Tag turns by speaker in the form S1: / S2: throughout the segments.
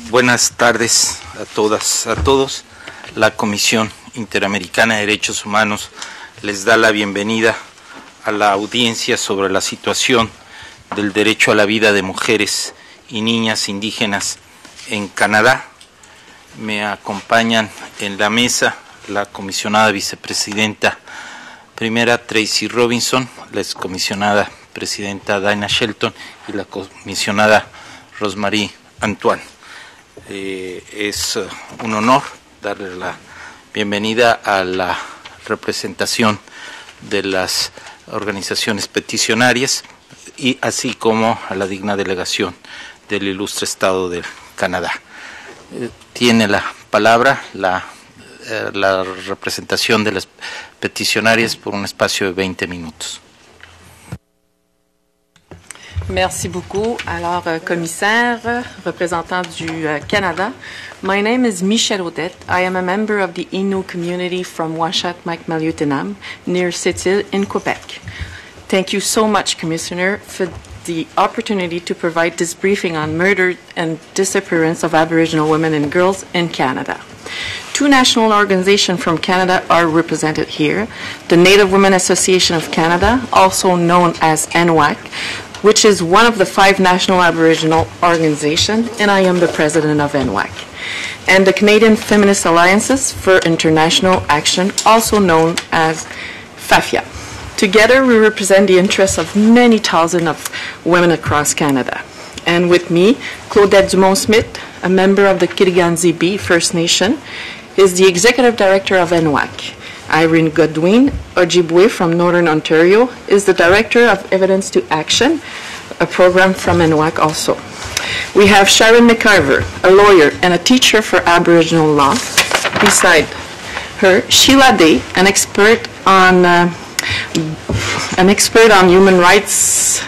S1: Buenas tardes a todas, a todos. La Comisión Interamericana de Derechos Humanos les da la bienvenida a la audiencia sobre la situación del derecho a la vida de mujeres y niñas indígenas en Canadá. Me acompañan en la mesa la comisionada vicepresidenta primera Tracy Robinson, la excomisionada presidenta Dina Shelton y la comisionada Rosemary Antoine. Es un honor darle la bienvenida a la representación de las organizaciones peticionarias y así como a la digna delegación del ilustre Estado de Canadá. Tiene la palabra la representación de las peticionarias por un espacio de 20 minutos.
S2: Merci beaucoup. Alors, commissaire, représentant du Canada, my name is Michelle Odette. I am a member of the Innu community from Washat-Macmillan, near Sept-Îles in Quebec. Thank you so much, Commissioner, for the opportunity to provide this briefing on murder and disappearance of Aboriginal women and girls in Canada. Two national organizations from Canada are represented here. The Native Women Association of Canada, also known as NWAC, which is one of the 5 national Aboriginal organizations, and I am the president of NWAC. And the Canadian Feminist Alliances for International Action, also known as FAFIA. Together, we represent the interests of many thousands of women across Canada. And with me, Claudette Dumont-Smith, a member of the Kitigan-Zibi First Nation, is the executive director of NWAC. Irene Godwin Ojibwe from Northern Ontario is the Director of Evidence to Action, a program from NWAC also. We have Sharon McIver, a lawyer and a teacher for Aboriginal law. Beside her, Sheila Day, an expert on human rights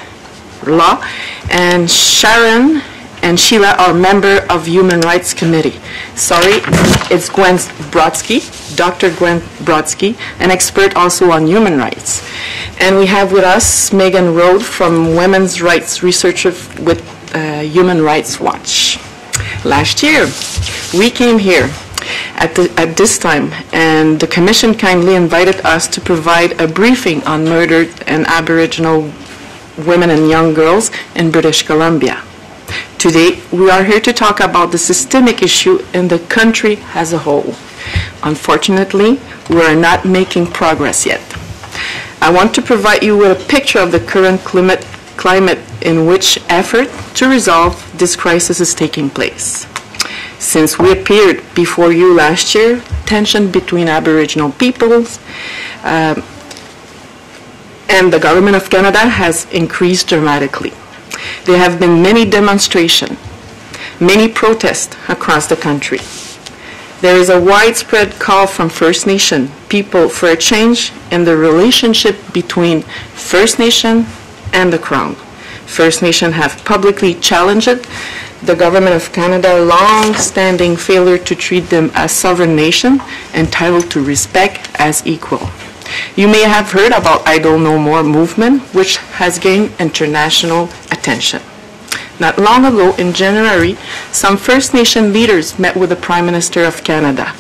S2: law, and Sharon and Sheila are member of Human Rights Committee. Sorry, it's Gwen Brodsky, Dr. Gwen Brodsky, an expert also on human rights. And we have with us Megan Rode from Women's Rights Researcher with Human Rights Watch. Last year, we came here at this time, and the Commission kindly invited us to provide a briefing on murdered and Aboriginal women and young girls in British Columbia. Today, we are here to talk about the systemic issue in the country as a whole. Unfortunately, we are not making progress yet. I want to provide you with a picture of the current climate in which effort to resolve this crisis is taking place. Since we appeared before you last year, tension between Aboriginal peoples and the Government of Canada has increased dramatically. There have been many demonstrations, many protests across the country. There is a widespread call from First Nation people for a change in the relationship between First Nation and the Crown. First Nation have publicly challenged the Government of Canada's long-standing failure to treat them as sovereign nation entitled to respect as equal. You may have heard about I Don't Know More movement, which has gained international attention. Not long ago, in January, some First Nation leaders met with the Prime Minister of Canada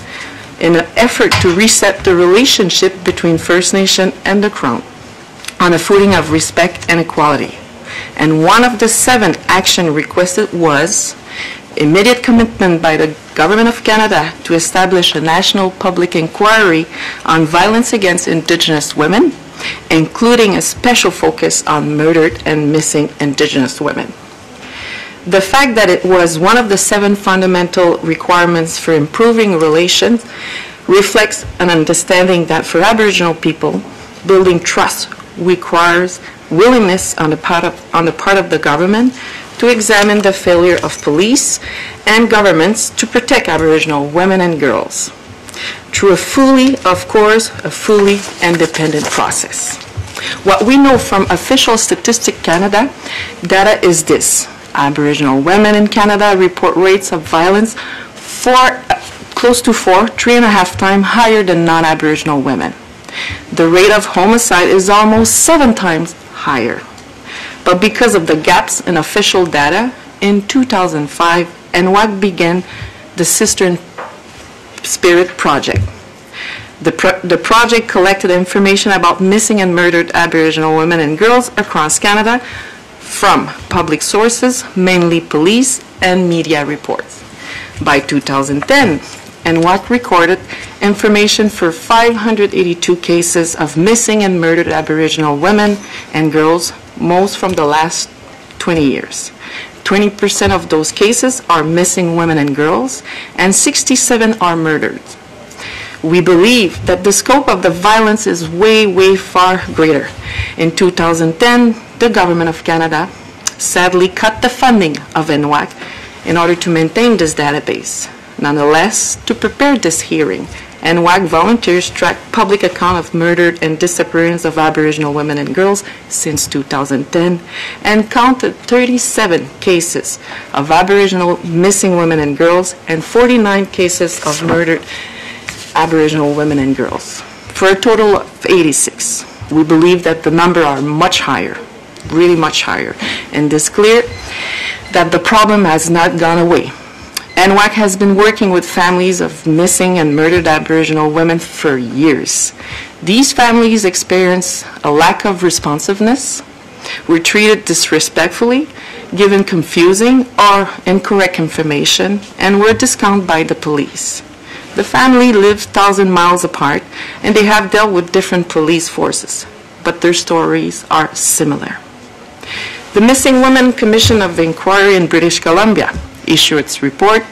S2: in an effort to reset the relationship between First Nation and the Crown on a footing of respect and equality. And one of the 7 actions requested was immediate commitment by the Government of Canada to establish a national public inquiry on violence against Indigenous women, including a special focus on murdered and missing Indigenous women. The fact that it was one of the 7 fundamental requirements for improving relations reflects an understanding that for Aboriginal people, building trust requires willingness on the part of the government to examine the failure of police and governments to protect Aboriginal women and girls through a fully independent process. What we know from official Statistics Canada data is this. Aboriginal women in Canada report rates of violence close to 3.5 times higher than non-Aboriginal women. The rate of homicide is almost 7 times higher. But because of the gaps in official data, in 2005, NWAC began the Sister in Spirit project. The project collected information about missing and murdered Aboriginal women and girls across Canada from public sources, mainly police and media reports. By 2010, NWAC recorded information for 582 cases of missing and murdered Aboriginal women and girls, most from the last 20 years. 20% of those cases are missing women and girls, and 67 are murdered. We believe that the scope of the violence is way far greater. In 2010, the Government of Canada sadly cut the funding of NWAC in order to maintain this database. Nonetheless, to prepare this hearing, NWAC volunteers tracked public account of murdered and disappearance of Aboriginal women and girls since 2010 and counted 37 cases of Aboriginal missing women and girls and 49 cases of murdered Aboriginal women and girls, for a total of 86. We believe that the number are much higher, really much higher, and it's clear that the problem has not gone away. NWAC has been working with families of missing and murdered Aboriginal women for years. These families experience a lack of responsiveness, were treated disrespectfully, given confusing or incorrect information, and were discounted by the police. The family lives 1,000 miles apart, and they have dealt with different police forces, but their stories are similar. The Missing Women Commission of Inquiry in British Columbia issued its report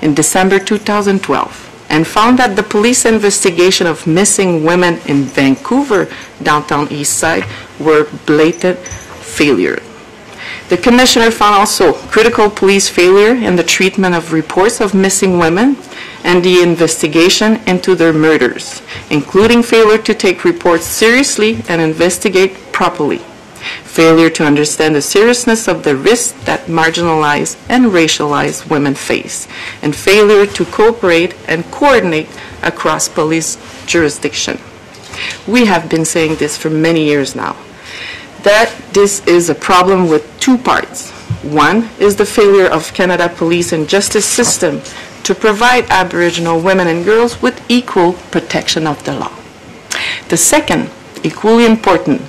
S2: in December 2012 and found that the police investigation of missing women in Vancouver, downtown East Side, were blatant failure. The commissioner found also critical police failure in the treatment of reports of missing women and the investigation into their murders, including failure to take reports seriously and investigate properly, failure to understand the seriousness of the risks that marginalized and racialized women face, and failure to cooperate and coordinate across police jurisdiction. We have been saying this for many years now, that this is a problem with two parts. One is the failure of Canada police and justice system to provide Aboriginal women and girls with equal protection of the law. The second, equally important,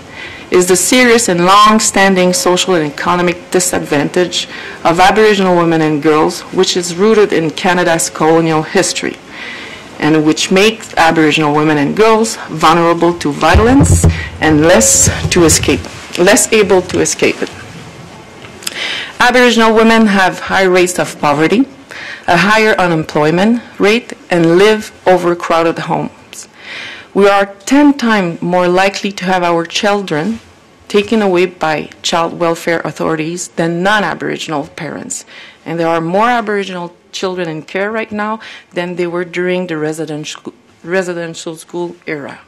S2: is the serious and long-standing social and economic disadvantage of Aboriginal women and girls, which is rooted in Canada's colonial history, and which makes Aboriginal women and girls vulnerable to violence and less able to escape it. Aboriginal women have high rates of poverty, a higher unemployment rate, and live overcrowded homes. We are 10 times more likely to have our children taken away by child welfare authorities than non-Aboriginal parents. And there are more Aboriginal children in care right now than there were during the residential school era.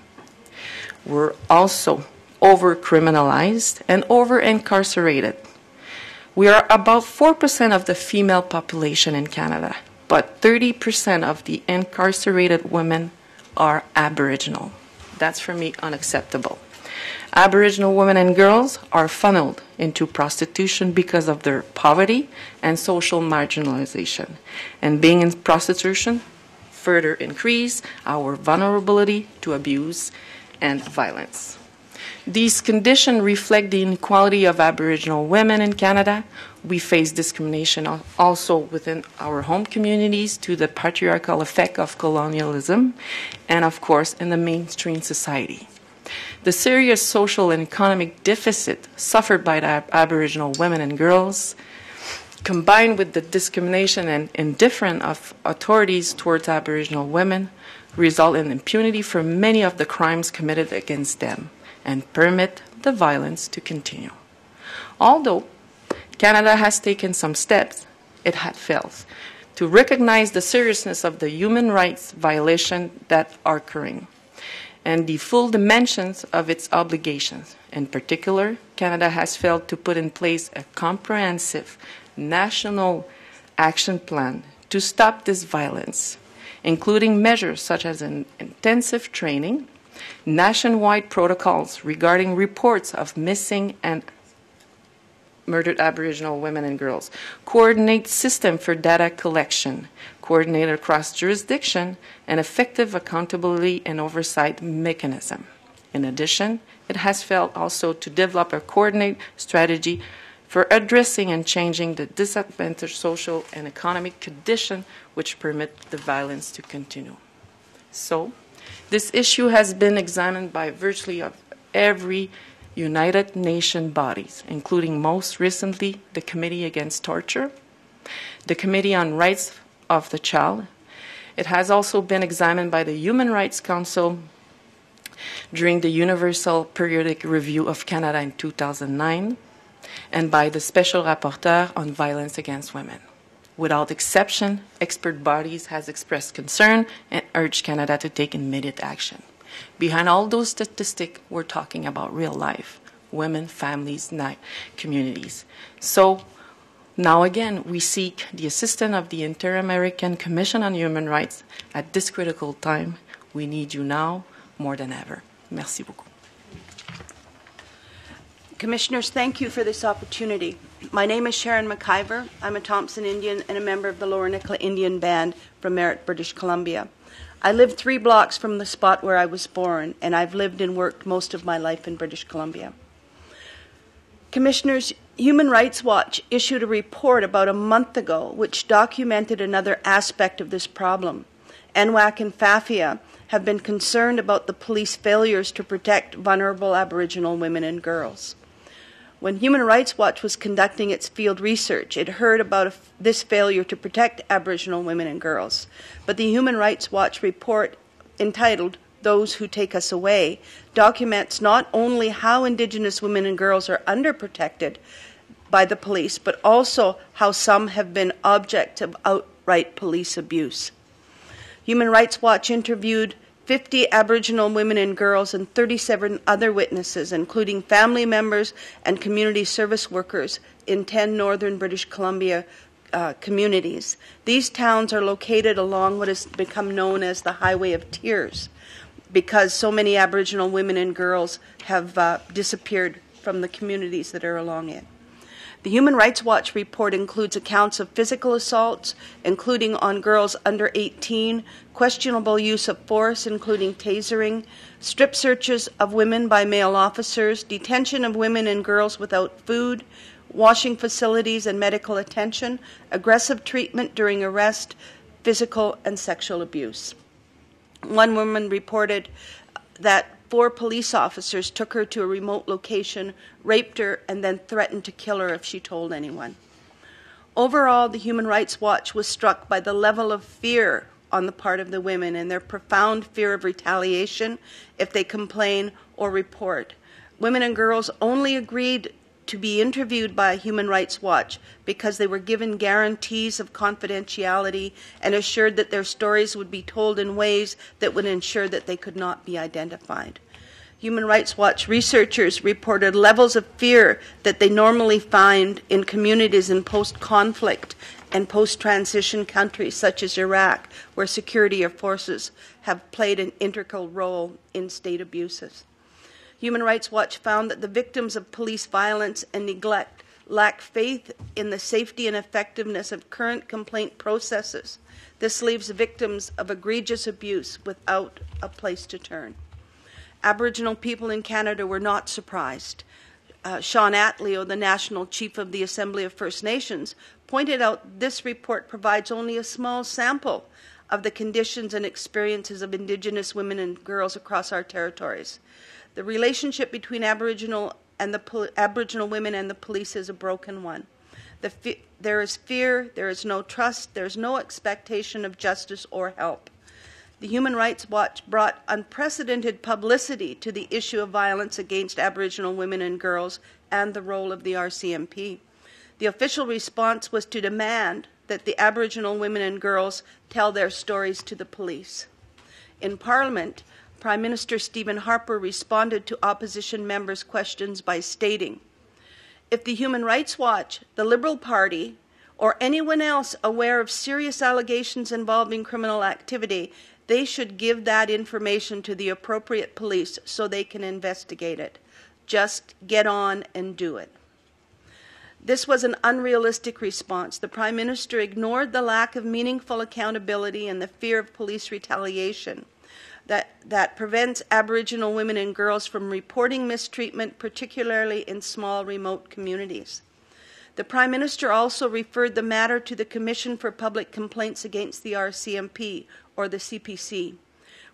S2: We're also over-criminalized and over-incarcerated. We are about 4% of the female population in Canada, but 30% of the incarcerated women are Aboriginal. That's, for me, unacceptable. Aboriginal women and girls are funneled into prostitution because of their poverty and social marginalization. And being in prostitution further increase our vulnerability to abuse and violence. These conditions reflect the inequality of Aboriginal women in Canada. We face discrimination also within our home communities due to the patriarchal effect of colonialism and, of course, in the mainstream society. The serious social and economic deficit suffered by the Aboriginal women and girls, combined with the discrimination and indifference of authorities towards Aboriginal women, result in impunity for many of the crimes committed against them and permit the violence to continue. Although Canada has taken some steps, it had failed to recognize the seriousness of the human rights violations that are occurring and the full dimensions of its obligations. In particular, Canada has failed to put in place a comprehensive national action plan to stop this violence, including measures such as an intensive training, nationwide protocols regarding reports of missing and murdered Aboriginal women and girls, coordinate system for data collection, coordinate across jurisdiction, and effective accountability and oversight mechanism. In addition, it has failed also to develop a coordinated strategy for addressing and changing the disadvantaged social and economic conditions which permit the violence to continue. So, this issue has been examined by virtually every United Nations bodies, including most recently the Committee Against Torture, the Committee on Rights of the Child. It has also been examined by the Human Rights Council during the Universal Periodic Review of Canada in 2009, and by the Special Rapporteur on Violence Against Women. Without exception, expert bodies has expressed concern and urged Canada to take immediate action. Behind all those statistics, we're talking about real life, women, families, communities. So now again, we seek the assistance of the Inter-American Commission on Human Rights at this critical time. We need you now more than ever. Merci beaucoup.
S3: Commissioners, thank you for this opportunity. My name is Sharon McIver. I'm a Thompson Indian and a member of the Lower Nicola Indian Band from Merritt, British Columbia. I live 3 blocks from the spot where I was born, and I've lived and worked most of my life in British Columbia. Commissioners, Human Rights Watch issued a report about a month ago which documented another aspect of this problem. NWAC and FAFIA have been concerned about the police failures to protect vulnerable Aboriginal women and girls. When Human Rights Watch was conducting its field research, it heard about this failure to protect Aboriginal women and girls. But the Human Rights Watch report, entitled Those Who Take Us Away, documents not only how Indigenous women and girls are underprotected by the police, but also how some have been object of outright police abuse. Human Rights Watch interviewed 50 Aboriginal women and girls and 37 other witnesses, including family members and community service workers in 10 northern British Columbia communities. These towns are located along what has become known as the Highway of Tears, because so many Aboriginal women and girls have disappeared from the communities that are along it. The Human Rights Watch report includes accounts of physical assaults, including on girls under 18, questionable use of force, including tasering, strip searches of women by male officers, detention of women and girls without food, washing facilities and medical attention, aggressive treatment during arrest, physical and sexual abuse. One woman reported that 4 police officers took her to a remote location, raped her, and then threatened to kill her if she told anyone. Overall, the Human Rights Watch was struck by the level of fear on the part of the women and their profound fear of retaliation if they complain or report. Women and girls only agreed to be interviewed by Human Rights Watch because they were given guarantees of confidentiality and assured that their stories would be told in ways that would ensure that they could not be identified. Human Rights Watch researchers reported levels of fear that they normally find in communities in post-conflict and post-transition countries such as Iraq, where security forces have played an integral role in state abuses. Human Rights Watch found that the victims of police violence and neglect lack faith in the safety and effectiveness of current complaint processes. This leaves victims of egregious abuse without a place to turn. Aboriginal people in Canada were not surprised. Sean Atleo, the National Chief of the Assembly of First Nations, pointed out this report provides only a small sample of the conditions and experiences of Indigenous women and girls across our territories. The relationship between Aboriginal women and the police is a broken one. There is fear, there is no trust, there is no expectation of justice or help. The Human Rights Watch brought unprecedented publicity to the issue of violence against Aboriginal women and girls and the role of the RCMP. The official response was to demand that the Aboriginal women and girls tell their stories to the police. In Parliament, Prime Minister Stephen Harper responded to opposition members' questions by stating, "If the Human Rights Watch, the Liberal Party, or anyone else aware of serious allegations involving criminal activity, they should give that information to the appropriate police so they can investigate it. Just get on and do it." This was an unrealistic response. The Prime Minister ignored the lack of meaningful accountability and the fear of police retaliation that prevents Aboriginal women and girls from reporting mistreatment, particularly in small, remote communities. The Prime Minister also referred the matter to the Commission for Public Complaints Against the RCMP, or the CPC,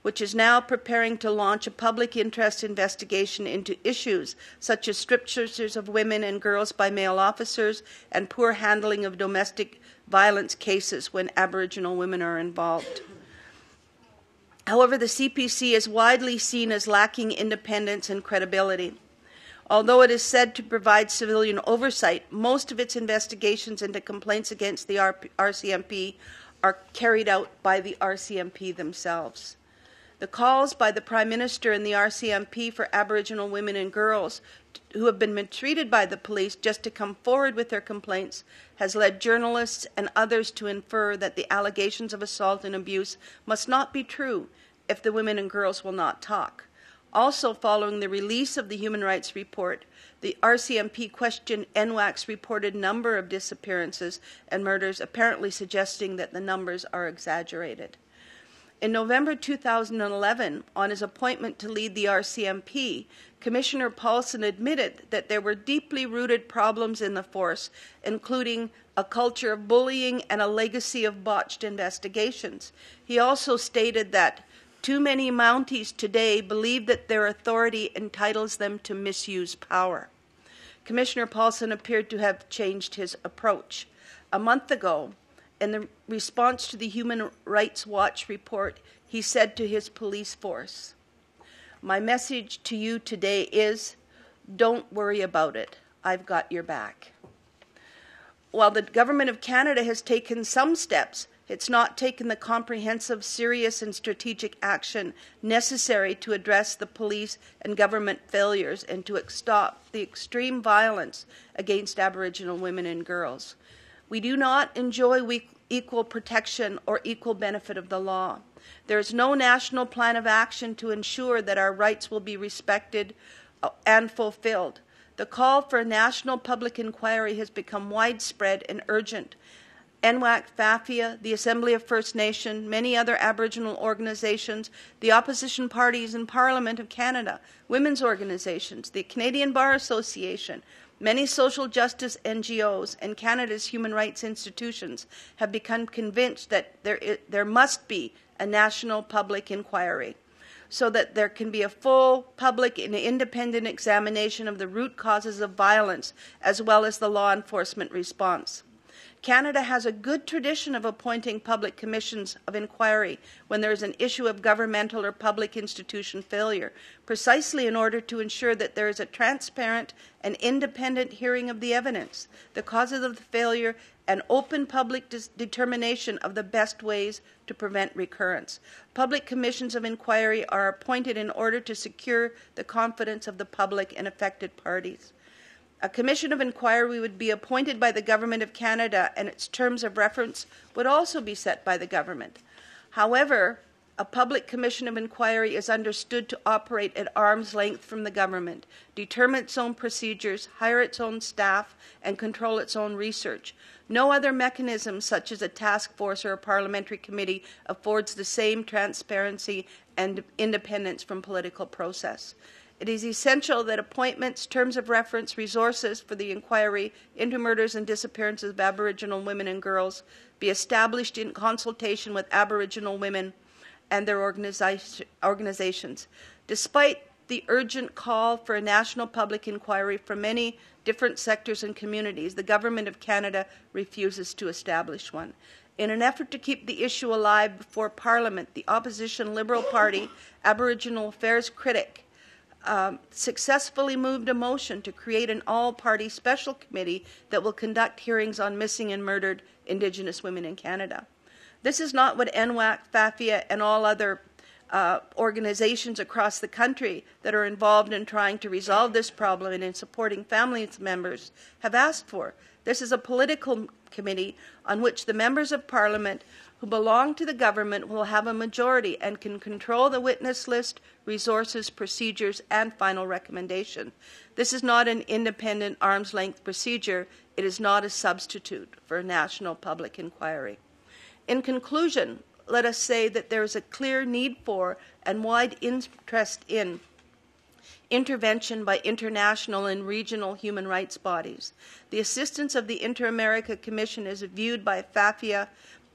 S3: which is now preparing to launch a public interest investigation into issues such as strip searches of women and girls by male officers and poor handling of domestic violence cases when Aboriginal women are involved. However, the CPC is widely seen as lacking independence and credibility. Although it is said to provide civilian oversight, most of its investigations into complaints against the RCMP are carried out by the RCMP themselves. The calls by the Prime Minister and the RCMP for Aboriginal women and girls who have been mistreated by the police just to come forward with their complaints has led journalists and others to infer that the allegations of assault and abuse must not be true if the women and girls will not talk. Also, following the release of the Human Rights Report, the RCMP questioned NWAC's reported number of disappearances and murders, apparently suggesting that the numbers are exaggerated. In November 2011, on his appointment to lead the RCMP, Commissioner Paulson admitted that there were deeply rooted problems in the force, including a culture of bullying and a legacy of botched investigations. He also stated that too many Mounties today believe that their authority entitles them to misuse power. Commissioner Paulson appeared to have changed his approach. A month ago, in the response to the Human Rights Watch report, he said to his police force, "My message to you today is, don't worry about it. I've got your back." While the Government of Canada has taken some steps, it's not taken the comprehensive, serious, and strategic action necessary to address the police and government failures and to stop the extreme violence against Aboriginal women and girls. We do not enjoy equal protection or equal benefit of the law. There is no national plan of action to ensure that our rights will be respected and fulfilled. The call for a national public inquiry has become widespread and urgent. NWAC, FAFIA, the Assembly of First Nation, many other Aboriginal organizations, the opposition parties in Parliament of Canada, women's organizations, the Canadian Bar Association, many social justice NGOs, and Canada's human rights institutions have become convinced that there must be a national public inquiry so that there can be a full, public, and independent examination of the root causes of violence as well as the law enforcement response. Canada has a good tradition of appointing public commissions of inquiry when there is an issue of governmental or public institution failure, precisely in order to ensure that there is a transparent and independent hearing of the evidence, the causes of the failure, and open public determination of the best ways to prevent recurrence. Public commissions of inquiry are appointed in order to secure the confidence of the public and affected parties. A commission of inquiry would be appointed by the Government of Canada, and its terms of reference would also be set by the government. However, a public commission of inquiry is understood to operate at arm's length from the government, determine its own procedures, hire its own staff, and control its own research. No other mechanism, such as a task force or a parliamentary committee, affords the same transparency and independence from political process. It is essential that appointments, terms of reference, resources for the inquiry into murders and disappearances of Aboriginal women and girls be established in consultation with Aboriginal women and their organizations. Despite the urgent call for a national public inquiry from many different sectors and communities, the Government of Canada refuses to establish one. In an effort to keep the issue alive before Parliament, the opposition Liberal Party Aboriginal Affairs critic successfully moved a motion to create an all-party special committee that will conduct hearings on missing and murdered Indigenous women in Canada. This is not what NWAC, FAFIA, and all other organizations across the country that are involved in trying to resolve this problem and in supporting family members have asked for. This is a political committee on which the members of Parliament who belong to the government will have a majority and can control the witness list, resources, procedures, and final recommendation. This is not an independent arm's-length procedure. It is not a substitute for a national public inquiry. In conclusion, let us say that there is a clear need for and wide interest in intervention by international and regional human rights bodies. The assistance of the Inter-America Commission is viewed by FAFIA,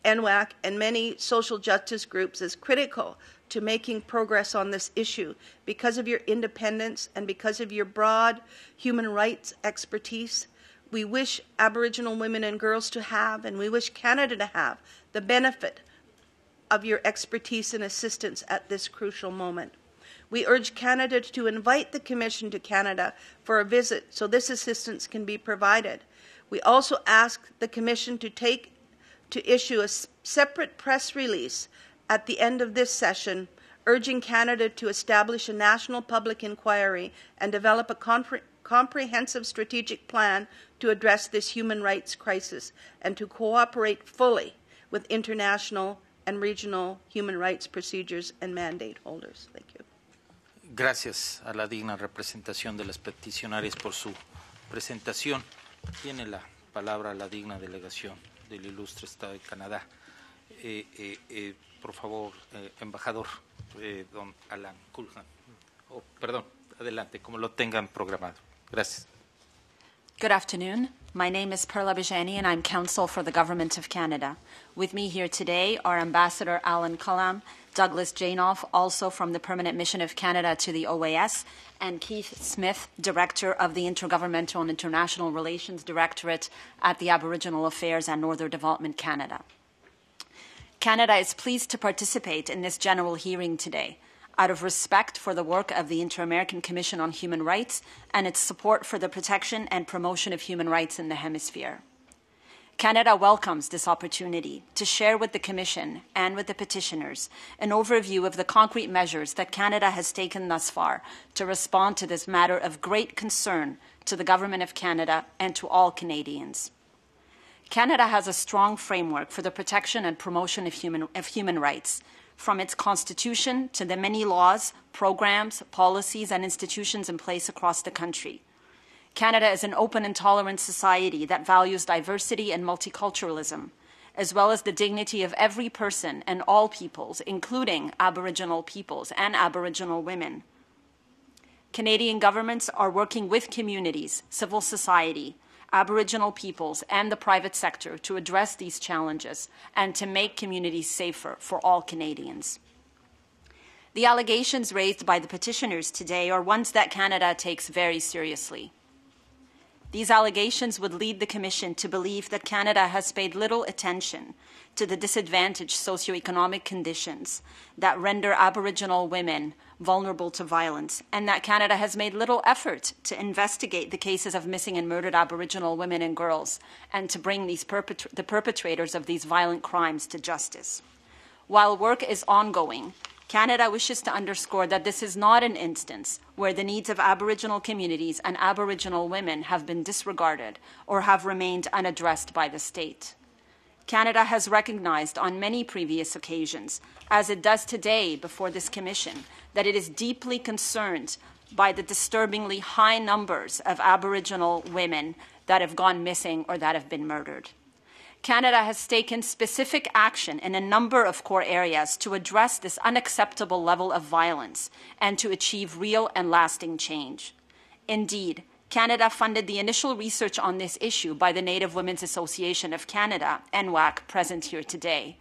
S3: NWAC, and many social justice groups as critical to making progress on this issue because of your independence and because of your broad human rights expertise. We wish Aboriginal women and girls to have, and we wish Canada to have, the benefit of your expertise and assistance at this crucial moment. We urge Canada to invite the Commission to Canada for a visit so this assistance can be provided. We also ask the Commission to issue a separate press release at the end of this session, urging Canada to establish a national public inquiry and develop a comprehensive strategic plan to address this human rights crisis and to cooperate fully with international and regional human rights procedures and mandate holders. Thank you.
S1: Gracias a la digna representación de las peticionarias por su presentación. Tiene la palabra la digna delegación del ilustre Estado de Canadá. Por favor, embajador don Alan Culhan. Perdón, adelante, como lo tengan programado. Gracias.
S4: Good afternoon. My name is Perla Bijani, and I'm counsel for the Government of Canada. With me here today are Ambassador Alan Culham, Douglas Janoff, also from the Permanent Mission of Canada to the OAS, and Keith Smith, Director of the Intergovernmental and International Relations Directorate at the Aboriginal Affairs and Northern Development Canada. Canada is pleased to participate in this general hearing today, out of respect for the work of the Inter-American Commission on Human Rights and its support for the protection and promotion of human rights in the Hemisphere. Canada welcomes this opportunity to share with the Commission and with the petitioners an overview of the concrete measures that Canada has taken thus far to respond to this matter of great concern to the Government of Canada and to all Canadians. Canada has a strong framework for the protection and promotion of human rights, from its constitution to the many laws, programs, policies, and institutions in place across the country. Canada is an open and tolerant society that values diversity and multiculturalism, as well as the dignity of every person and all peoples, including Aboriginal peoples and Aboriginal women. Canadian governments are working with communities, civil society, Aboriginal peoples, and the private sector to address these challenges and to make communities safer for all Canadians. The allegations raised by the petitioners today are ones that Canada takes very seriously. These allegations would lead the Commission to believe that Canada has paid little attention to the disadvantaged socioeconomic conditions that render Aboriginal women vulnerable to violence, and that Canada has made little effort to investigate the cases of missing and murdered Aboriginal women and girls and to bring the perpetrators of these violent crimes to justice. While work is ongoing, Canada wishes to underscore that this is not an instance where the needs of Aboriginal communities and Aboriginal women have been disregarded or have remained unaddressed by the state. Canada has recognized on many previous occasions, as it does today before this Commission, that it is deeply concerned by the disturbingly high numbers of Aboriginal women that have gone missing or that have been murdered. Canada has taken specific action in a number of core areas to address this unacceptable level of violence and to achieve real and lasting change. Indeed, Canada funded the initial research on this issue by the Native Women's Association of Canada, NWAC, present here today.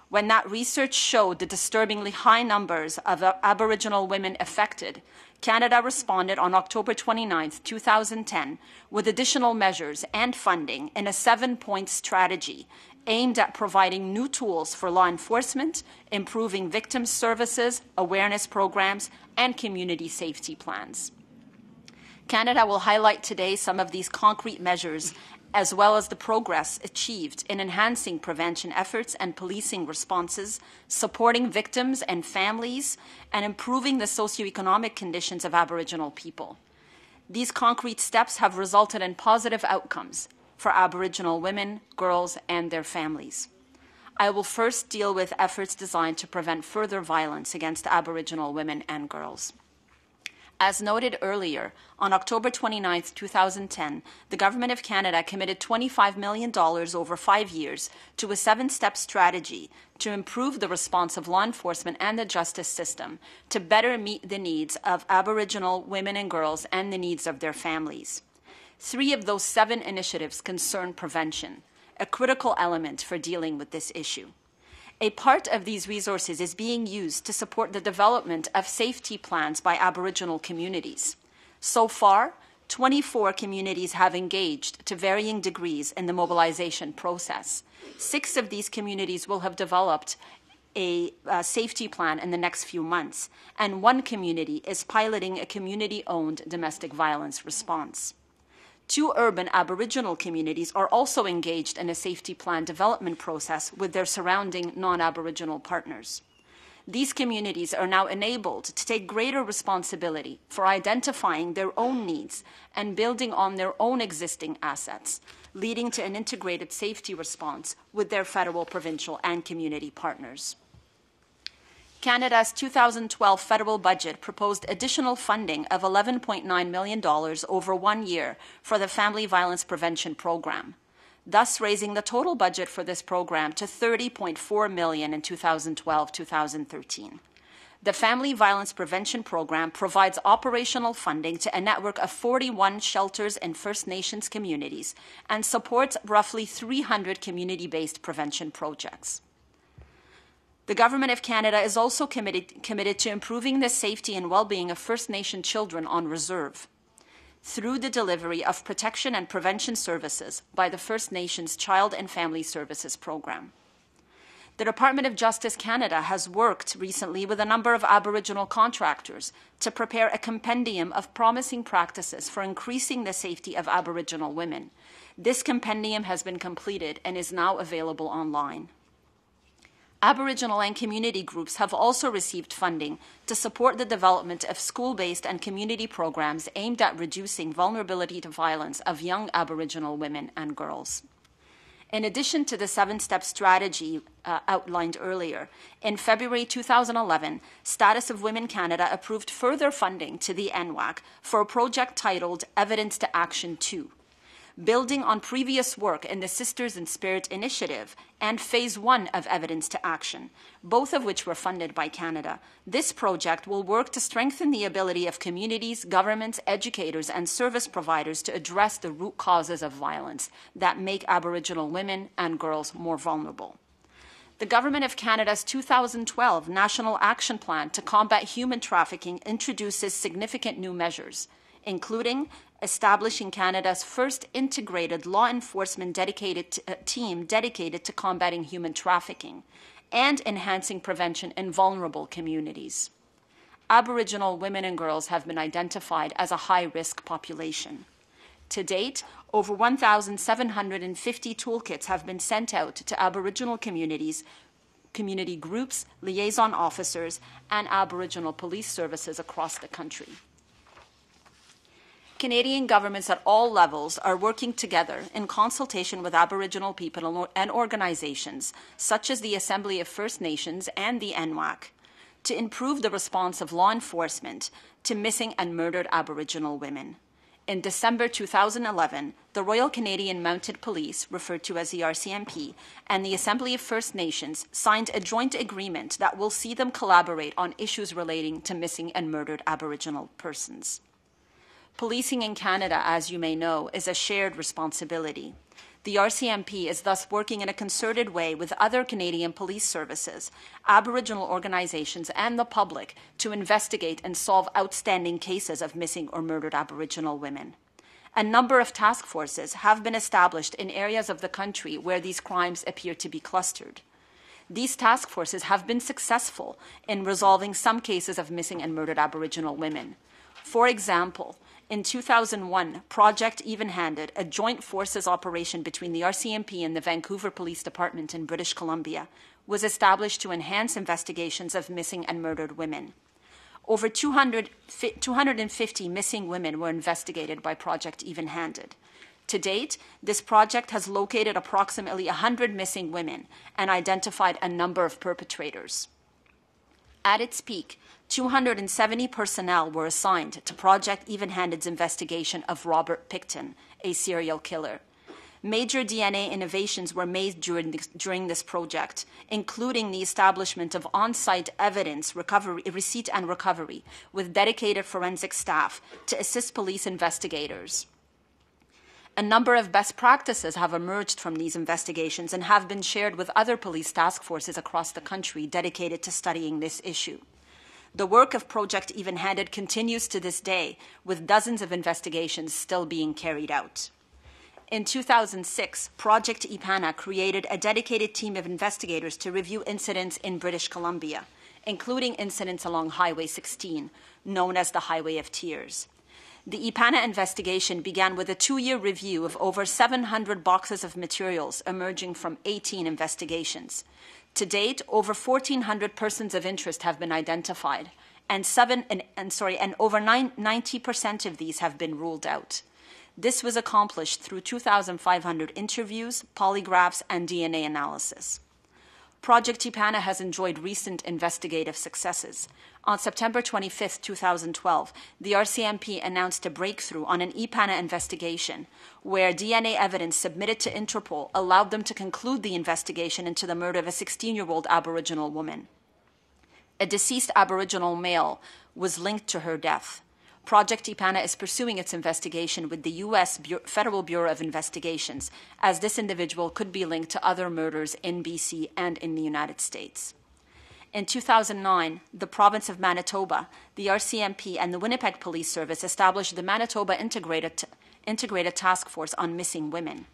S4: When that research showed the disturbingly high numbers of Aboriginal women affected, Canada responded on October 29, 2010, with additional measures and funding in a 7-point strategy aimed at providing new tools for law enforcement, improving victim services, awareness programs, and community safety plans. Canada will highlight today some of these concrete measures, as well as the progress achieved in enhancing prevention efforts and policing responses, supporting victims and families, and improving the socioeconomic conditions of Aboriginal people. These concrete steps have resulted in positive outcomes for Aboriginal women, girls, and their families. I will first deal with efforts designed to prevent further violence against Aboriginal women and girls. As noted earlier, on October 29, 2010, the Government of Canada committed $25 million over 5 years to a 7-step strategy to improve the response of law enforcement and the justice system to better meet the needs of Aboriginal women and girls and the needs of their families. 3 of those 7 initiatives concern prevention, a critical element for dealing with this issue. A part of these resources is being used to support the development of safety plans by Aboriginal communities. So far, 24 communities have engaged to varying degrees in the mobilization process. 6 of these communities will have developed a safety plan in the next few months, and 1 community is piloting a community-owned domestic violence response. 2 urban Aboriginal communities are also engaged in a safety plan development process with their surrounding non-Aboriginal partners. These communities are now enabled to take greater responsibility for identifying their own needs and building on their own existing assets, leading to an integrated safety response with their federal, provincial, and community partners. Canada's 2012 federal budget proposed additional funding of $11.9 million over 1 year for the Family Violence Prevention Program, thus raising the total budget for this program to $30.4 million in 2012-2013. The Family Violence Prevention Program provides operational funding to a network of 41 shelters in First Nations communities and supports roughly 300 community-based prevention projects. The Government of Canada is also committed to improving the safety and well-being of First Nation children on reserve through the delivery of protection and prevention services by the First Nations Child and Family Services Program. The Department of Justice Canada has worked recently with a number of Aboriginal contractors to prepare a compendium of promising practices for increasing the safety of Aboriginal women. This compendium has been completed and is now available online. Aboriginal and community groups have also received funding to support the development of school-based and community programs aimed at reducing vulnerability to violence of young Aboriginal women and girls. In addition to the 7-step strategy outlined earlier, in February 2011, Status of Women Canada approved further funding to the NWAC for a project titled Evidence to Action 2. Building on previous work in the Sisters in Spirit initiative and Phase 1 of Evidence to Action, both of which were funded by Canada, this project will work to strengthen the ability of communities, governments, educators, and service providers to address the root causes of violence that make Aboriginal women and girls more vulnerable. The Government of Canada's 2012 National Action Plan to Combat Human Trafficking introduces significant new measures, including establishing Canada's first integrated law enforcement team dedicated to combating human trafficking and enhancing prevention in vulnerable communities. Aboriginal women and girls have been identified as a high-risk population. To date, over 1,750 toolkits have been sent out to Aboriginal communities, community groups, liaison officers, and Aboriginal police services across the country. Canadian governments at all levels are working together in consultation with Aboriginal people and organizations, such as the Assembly of First Nations and the NWAC, to improve the response of law enforcement to missing and murdered Aboriginal women. In December 2011, the Royal Canadian Mounted Police, referred to as the RCMP, and the Assembly of First Nations signed a joint agreement that will see them collaborate on issues relating to missing and murdered Aboriginal persons. Policing in Canada, as you may know, is a shared responsibility. The RCMP is thus working in a concerted way with other Canadian police services, Aboriginal organizations, and the public to investigate and solve outstanding cases of missing or murdered Aboriginal women. A number of task forces have been established in areas of the country where these crimes appear to be clustered. These task forces have been successful in resolving some cases of missing and murdered Aboriginal women. For example, in 2001, Project Even-Handed, a joint forces operation between the RCMP and the Vancouver Police Department in British Columbia, was established to enhance investigations of missing and murdered women. Over 250 missing women were investigated by Project Even-Handed. To date, this project has located approximately 100 missing women and identified a number of perpetrators. At its peak, 270 personnel were assigned to Project Even-Handed's investigation of Robert Pickton, a serial killer. Major DNA innovations were made during this project, including the establishment of on-site evidence receipt and recovery with dedicated forensic staff to assist police investigators. A number of best practices have emerged from these investigations and have been shared with other police task forces across the country dedicated to studying this issue. The work of Project Even-Handed continues to this day, with dozens of investigations still being carried out. In 2006, Project IPANA created a dedicated team of investigators to review incidents in British Columbia, including incidents along Highway 16, known as the Highway of Tears. The IPANA investigation began with a 2-year review of over 700 boxes of materials emerging from 18 investigations. To date, over 1,400 persons of interest have been identified, and over 90% of these have been ruled out. This was accomplished through 2,500 interviews, polygraphs, and DNA analysis. Project IPANA has enjoyed recent investigative successes. On September 25, 2012, the RCMP announced a breakthrough on an IPANA investigation where DNA evidence submitted to Interpol allowed them to conclude the investigation into the murder of a 16-year-old Aboriginal woman. A deceased Aboriginal male was linked to her death. Project IPANA is pursuing its investigation with the U.S. Federal Bureau of Investigations, as this individual could be linked to other murders in BC and in the United States. In 2009, the province of Manitoba, the RCMP, and the Winnipeg Police Service established the Manitoba Integrated Task Force on Missing Women.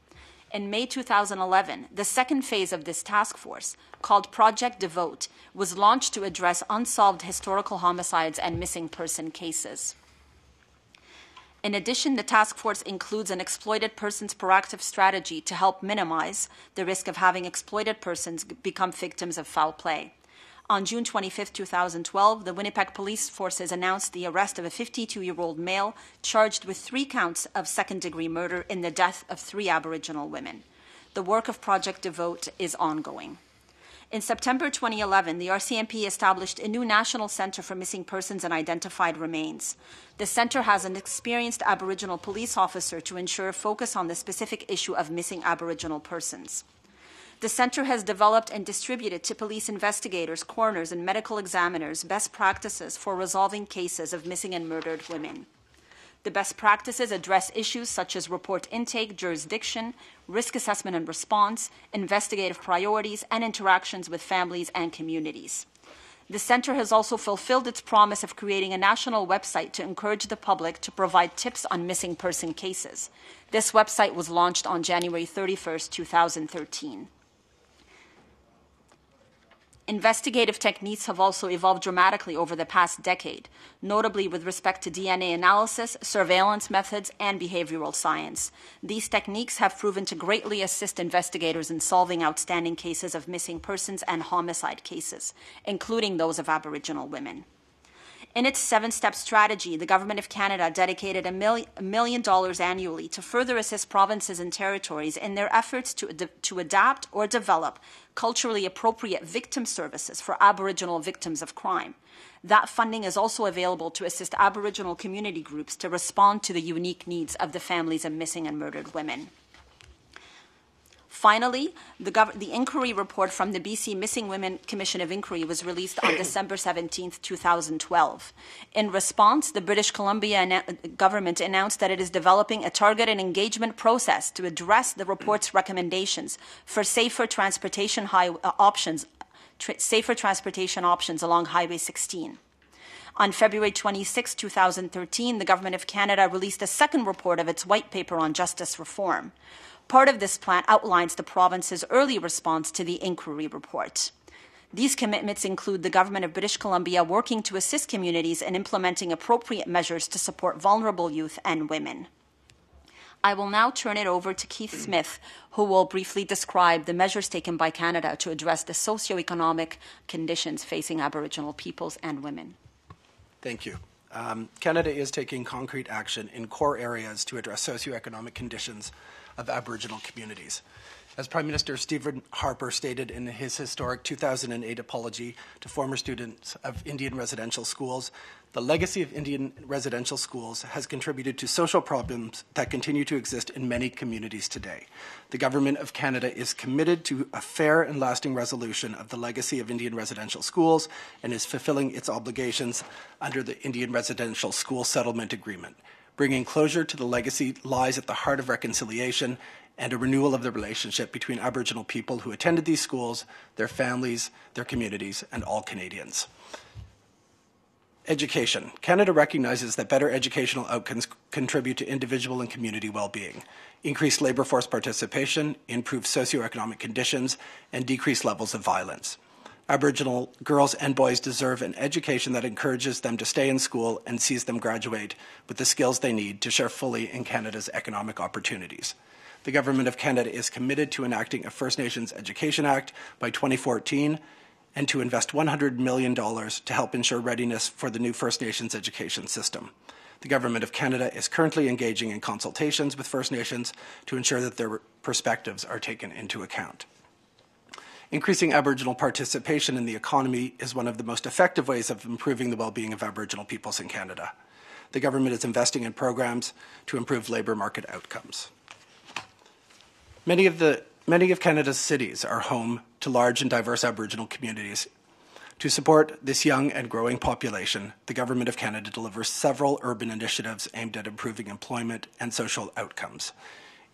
S4: In May 2011, the second phase of this task force, called Project Devote, was launched to address unsolved historical homicides and missing person cases. In addition, the task force includes an exploited persons proactive strategy to help minimize the risk of having exploited persons become victims of foul play. On June 25, 2012, the Winnipeg Police Forces announced the arrest of a 52-year-old male charged with 3 counts of second-degree murder in the death of 3 Aboriginal women. The work of Project Devote is ongoing. In September 2011, the RCMP established a new National Centre for Missing Persons and Identified Remains. The centre has an experienced Aboriginal police officer to ensure a focus on the specific issue of missing Aboriginal persons. The centre has developed and distributed to police investigators, coroners, and medical examiners best practices for resolving cases of missing and murdered women. The best practices address issues such as report intake, jurisdiction, risk assessment and response, investigative priorities, and interactions with families and communities. The Centre has also fulfilled its promise of creating a national website to encourage the public to provide tips on missing person cases. This website was launched on January 31, 2013. Investigative techniques have also evolved dramatically over the past decade, notably with respect to DNA analysis, surveillance methods, and behavioral science. These techniques have proven to greatly assist investigators in solving outstanding cases of missing persons and homicide cases, including those of Aboriginal women. In its 7-step strategy, the Government of Canada dedicated $1 million annually to further assist provinces and territories in their efforts to adapt or develop culturally appropriate victim services for Aboriginal victims of crime. That funding is also available to assist Aboriginal community groups to respond to the unique needs of the families of missing and murdered women. Finally, the inquiry report from the BC Missing Women Commission of Inquiry was released on December 17, 2012. In response, the British Columbia government announced that it is developing a targeted engagement process to address the report's recommendations for safer transportation options along Highway 16. On February 26, 2013, the Government of Canada released a second report of its white paper on justice reform. Part of this plan outlines the province's early response to the inquiry report. These commitments include the Government of British Columbia working to assist communities in implementing appropriate measures to support vulnerable youth and women. I will now turn it over to Keith Smith, who will briefly describe the measures taken by Canada to address the socioeconomic conditions facing Aboriginal peoples and women.
S5: Thank you. Canada is taking concrete action in core areas to address socioeconomic conditions of Aboriginal communities. As Prime Minister Stephen Harper stated in his historic 2008 apology to former students of Indian residential schools, the legacy of Indian residential schools has contributed to social problems that continue to exist in many communities today. The Government of Canada is committed to a fair and lasting resolution of the legacy of Indian residential schools and is fulfilling its obligations under the Indian Residential School Settlement Agreement. Bringing closure to the legacy lies at the heart of reconciliation and a renewal of the relationship between Aboriginal people who attended these schools, their families, their communities, and all Canadians. Education. Canada recognizes that better educational outcomes contribute to individual and community well-being, increased labour force participation, improved socioeconomic conditions, and decreased levels of violence. Aboriginal girls and boys deserve an education that encourages them to stay in school and sees them graduate with the skills they need to share fully in Canada's economic opportunities. The Government of Canada is committed to enacting a First Nations Education Act by 2014 and to invest $100 million to help ensure readiness for the new First Nations education system. The Government of Canada is currently engaging in consultations with First Nations to ensure that their perspectives are taken into account. Increasing Aboriginal participation in the economy is one of the most effective ways of improving the well-being of Aboriginal peoples in Canada. The government is investing in programs to improve labour market outcomes. Many of Canada's cities are home to large and diverse Aboriginal communities. To support this young and growing population, the Government of Canada delivers several urban initiatives aimed at improving employment and social outcomes.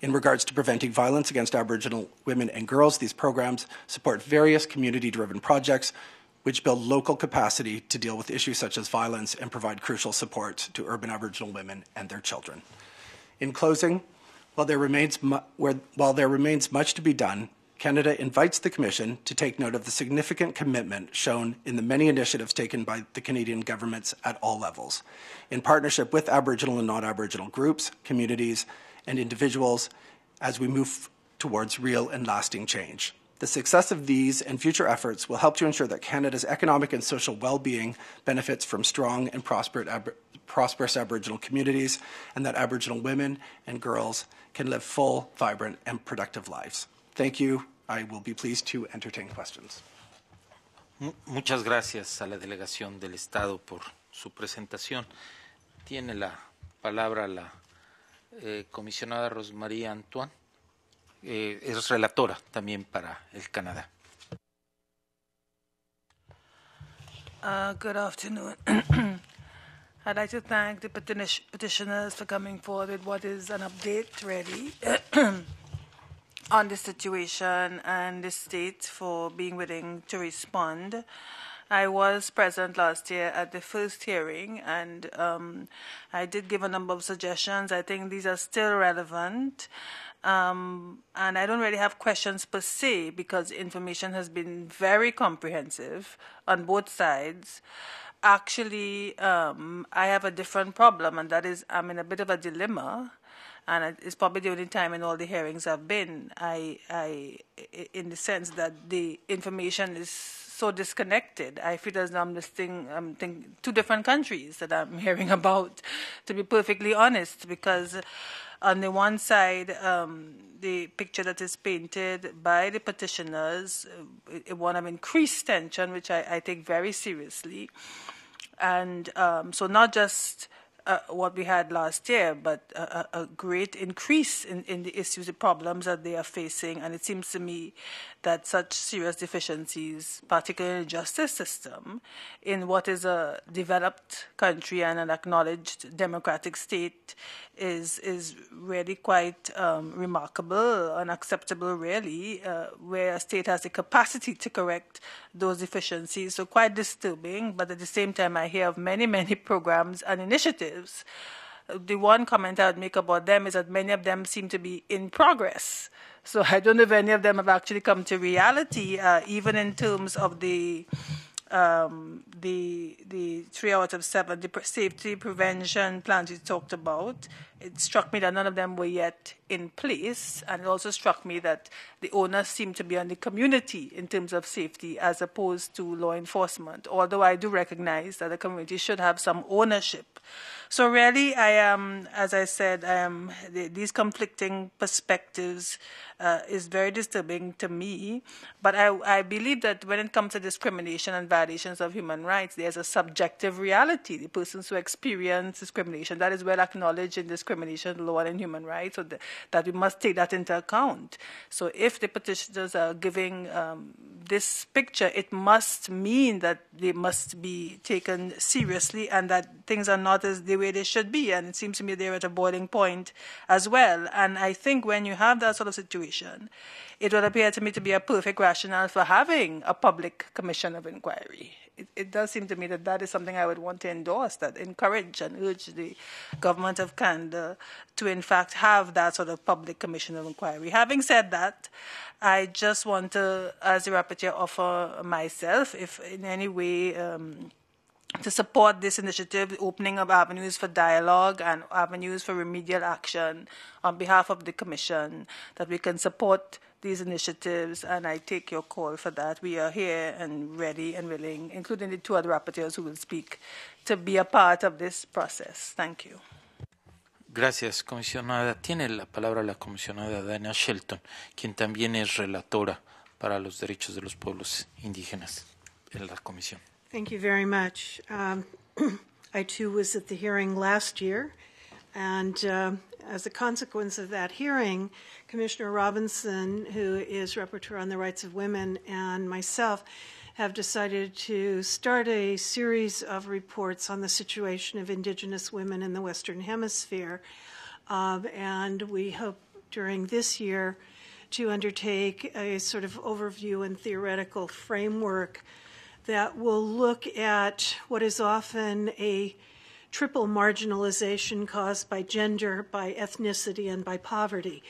S5: In regards to preventing violence against Aboriginal women and girls, these programs support various community-driven projects which build local capacity to deal with issues such as violence and provide crucial support to urban Aboriginal women and their children. In closing, while there remains much to be done, Canada invites the Commission to take note of the significant commitment shown in the many initiatives taken by the Canadian governments at all levels, in partnership with Aboriginal and non-Aboriginal groups, communities, and individuals as we move towards real and lasting change. The success of these and future efforts will help to ensure that Canada's economic and social well-being benefits from strong and prosperous Aboriginal communities, and that Aboriginal women and girls can live full, vibrant, and productive lives. Thank you. I will be pleased to entertain questions.
S1: Muchas gracias a la delegación del Estado por su presentación. Tiene la palabra la comisionada Rosmarie Antoine. Es relatora también para el Canadá.
S6: Good afternoon. I'd like to thank the petitioners for coming forward with what is an update really on the situation, and the state for being willing to respond. I was present last year at the first hearing, and I did give a number of suggestions. I think these are still relevant. And I don't really have questions per se because information has been very comprehensive on both sides. Actually, I have a different problem, and that is I'm in a bit of a dilemma, and it's probably the only time in all the hearings I've been, in the sense that the information is so disconnected. I feel as though I'm thinking two different countries that I'm hearing about, to be perfectly honest, because on the one side, the picture that is painted by the petitioners, one of increased tension, which I take very seriously. And so not just what we had last year, but a great increase in the issues, the problems that they are facing. And it seems to me that such serious deficiencies, particularly in the justice system, in what is a developed country and an acknowledged democratic state, is really quite remarkable, unacceptable really, where a state has the capacity to correct those deficiencies. So quite disturbing, but at the same time I hear of many, many programs and initiatives. The one comment I would make about them is that many of them seem to be in progress. So I don't know if any of them have actually come to reality, even in terms of the 3 out of 7, the safety prevention plans you talked about. it struck me that none of them were yet in place, and it also struck me that the onus seemed to be on the community in terms of safety as opposed to law enforcement, although I do recognize that the community should have some ownership. So really, as I said, these conflicting perspectives is very disturbing to me, but I believe that when it comes to discrimination and violations of human rights, there's a subjective reality. The persons who experience discrimination, that is well acknowledged in discrimination law and human rights, so that we must take that into account. So if the petitioners are giving this picture, it must mean that they must be taken seriously and that things are not as the way they should be. And it seems to me they're at a boiling point as well. And I think when you have that sort of situation, it would appear to me to be a perfect rationale for having a public commission of inquiry. It does seem to me that that is something I would want to endorse, that encourage and urge the government of Canada to in fact have that sort of public commission of inquiry. Having said that, I just want to, as the rapporteur, offer myself, if in any way to support this initiative, the opening of avenues for dialogue and avenues for remedial action on behalf of the Commission, that we can support these initiatives, and I take your call for that. We are here and ready and willing, including the two other rapporteurs who will speak, to be a part of this process. Thank you.
S1: Gracias, comisionada. Tiene la palabra la comisionada Dana Shelton, quien también es relatora para los derechos de los pueblos indígenas en la comisión.
S7: Thank you very much. I too was at the hearing last year, and as a consequence of that hearing, Commissioner Robinson, who is Rapporteur on the Rights of Women, and myself have decided to start a series of reports on the situation of Indigenous women in the Western Hemisphere. And we hope during this year to undertake a sort of overview and theoretical framework that will look at what is often a triple marginalization caused by gender, by ethnicity, and by poverty.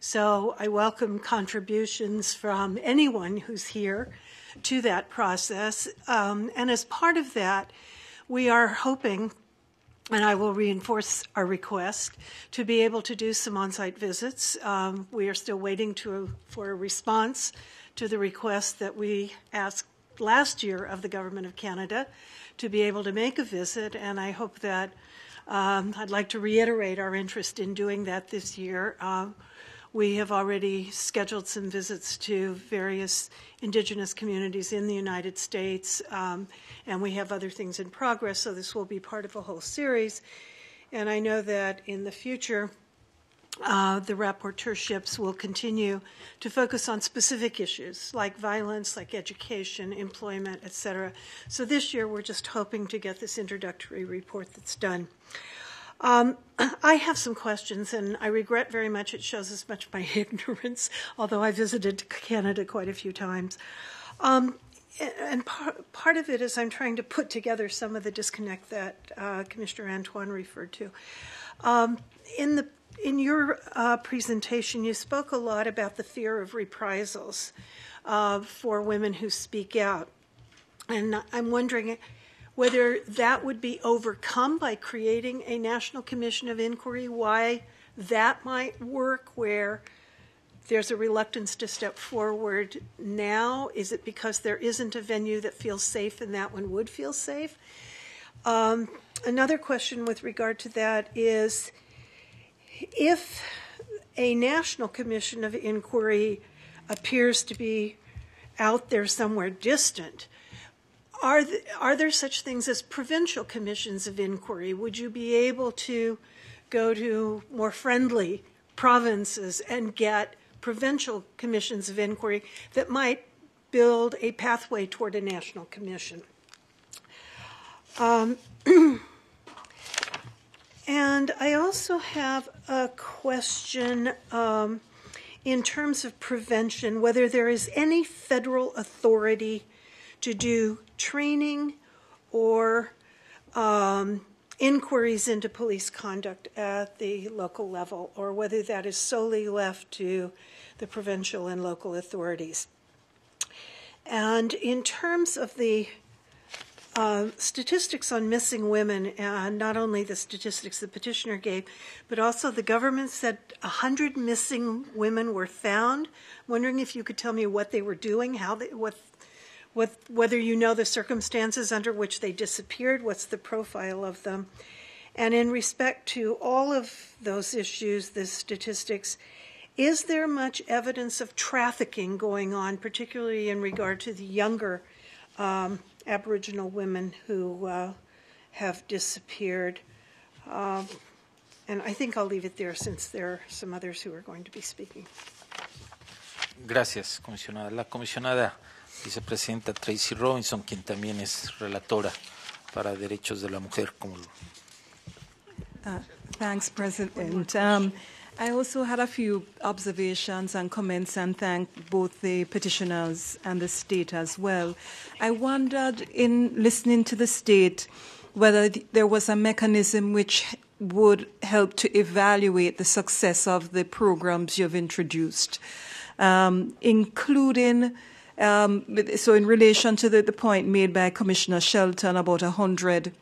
S7: So I welcome contributions from anyone who's here to that process. And as part of that, we are hoping, and I will reinforce our request, to be able to do some on-site visits. We are still waiting for a response to the request that we asked last year of the Government of Canada to be able to make a visit, and I hope that I'd like to reiterate our interest in doing that this year. We have already scheduled some visits to various Indigenous communities in the United States, and we have other things in progress, so this will be part of a whole series. And I know that in the future, the rapporteurships will continue to focus on specific issues like violence, like education, employment, etc. So this year we're just hoping to get this introductory report that's done. I have some questions, and I regret very much it shows as much my ignorance, although I visited Canada quite a few times. And part of it is I'm trying to put together some of the disconnect that Commissioner Antoine referred to. In your presentation, you spoke a lot about the fear of reprisals for women who speak out. And I'm wondering whether that would be overcome by creating a National Commission of Inquiry, why that might work where there's a reluctance to step forward now. Is it because there isn't a venue that feels safe and that one would feel safe? Another question with regard to that is, if a National Commission of Inquiry appears to be out there somewhere distant, are there such things as provincial commissions of inquiry? Would you be able to go to more friendly provinces and get provincial commissions of inquiry that might build a pathway toward a national commission? And I also have a question in terms of prevention, whether there is any federal authority to do training or inquiries into police conduct at the local level, or whether that is solely left to the provincial and local authorities. And in terms of the statistics on missing women, and not only the statistics the petitioner gave, but also the government said 100 missing women were found. I'm wondering if you could tell me what they were doing, how they, whether you know the circumstances under which they disappeared, what's the profile of them. And in respect to all of those issues, the statistics, is there much evidence of trafficking going on, particularly in regard to the younger Aboriginal women who have disappeared? And I think I'll leave it there since there are some others who are going to be speaking.
S1: Gracias, comisionada. La comisionada vicepresidenta Tracy Robinson, quien también es relatora para derechos de la mujer.
S8: Thanks, President. I also had a few observations and comments and thank both the petitioners and the state as well. I wondered, in listening to the state, whether there was a mechanism which would help to evaluate the success of the programs you've introduced, including, so in relation to the point made by Commissioner Shelton about 100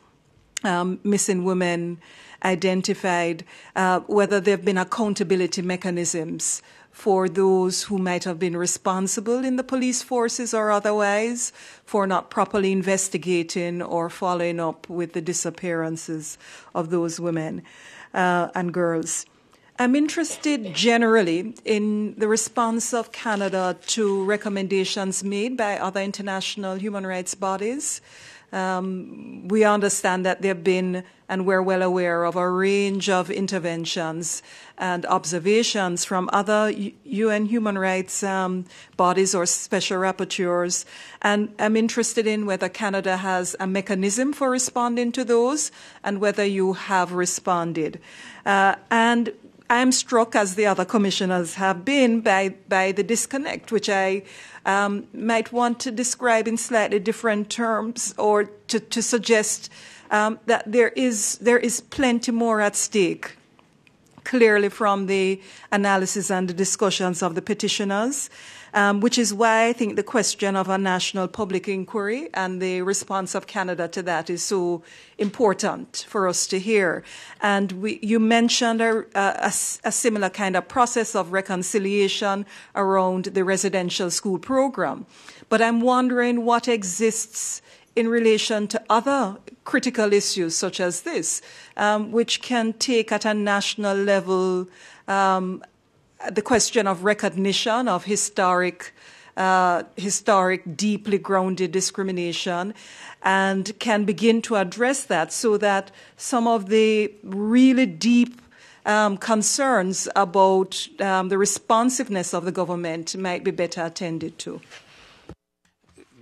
S8: missing women identified, whether there have been accountability mechanisms for those who might have been responsible in the police forces or otherwise for not properly investigating or following up with the disappearances of those women and girls. I'm interested generally in the response of Canada to recommendations made by other international human rights bodies. We understand that there have been, and we're well aware of, a range of interventions and observations from other UN human rights bodies or special rapporteurs. And I'm interested in whether Canada has a mechanism for responding to those and whether you have responded. And I'm struck, as the other commissioners have been, by the disconnect, which I might want to describe in slightly different terms, or to suggest that there is plenty more at stake, clearly from the analysis and the discussions of the petitioners, which is why I think the question of a national public inquiry and the response of Canada to that is so important for us to hear. And you mentioned a similar kind of process of reconciliation around the residential school program. But I'm wondering what exists in relation to other critical issues such as this, which can take at a national level the question of recognition of historic, deeply grounded discrimination, and can begin to address that so that some of the really deep concerns about the responsiveness of the government might be better attended to.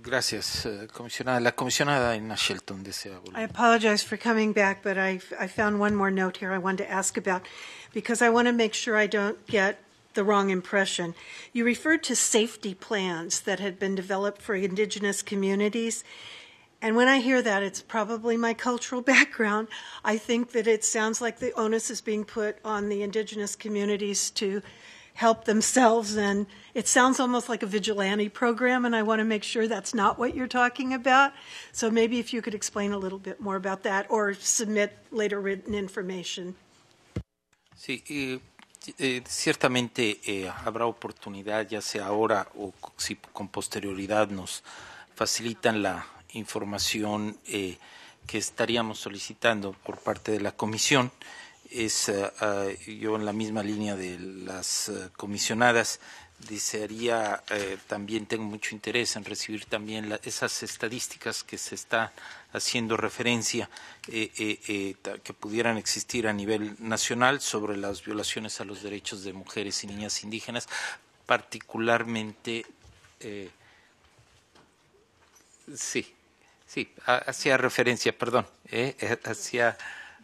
S1: Gracias, comisionada. La comisionada Ina Shelton desea volver.
S7: I apologize for coming back, but I found one more note here I wanted to ask about, because I want to make sure I don't get the wrong impression. You referred to safety plans that had been developed for Indigenous communities. And when I hear that, it's probably my cultural background. I think that it sounds like the onus is being put on the Indigenous communities to help themselves, and it sounds almost like a vigilante program, and I want to make sure that's not what you're talking about. So maybe if you could explain a little bit more about that or submit later written information.
S1: Sí, ciertamente habrá oportunidad, ya sea ahora o si con posterioridad nos facilitan la información que estaríamos solicitando por parte de la comisión. Yo en la misma línea de las comisionadas desearía, también tengo mucho interés en recibir también esas estadísticas que se está haciendo referencia, que pudieran existir a nivel nacional sobre las violaciones a los derechos de mujeres y niñas indígenas, particularmente, hacía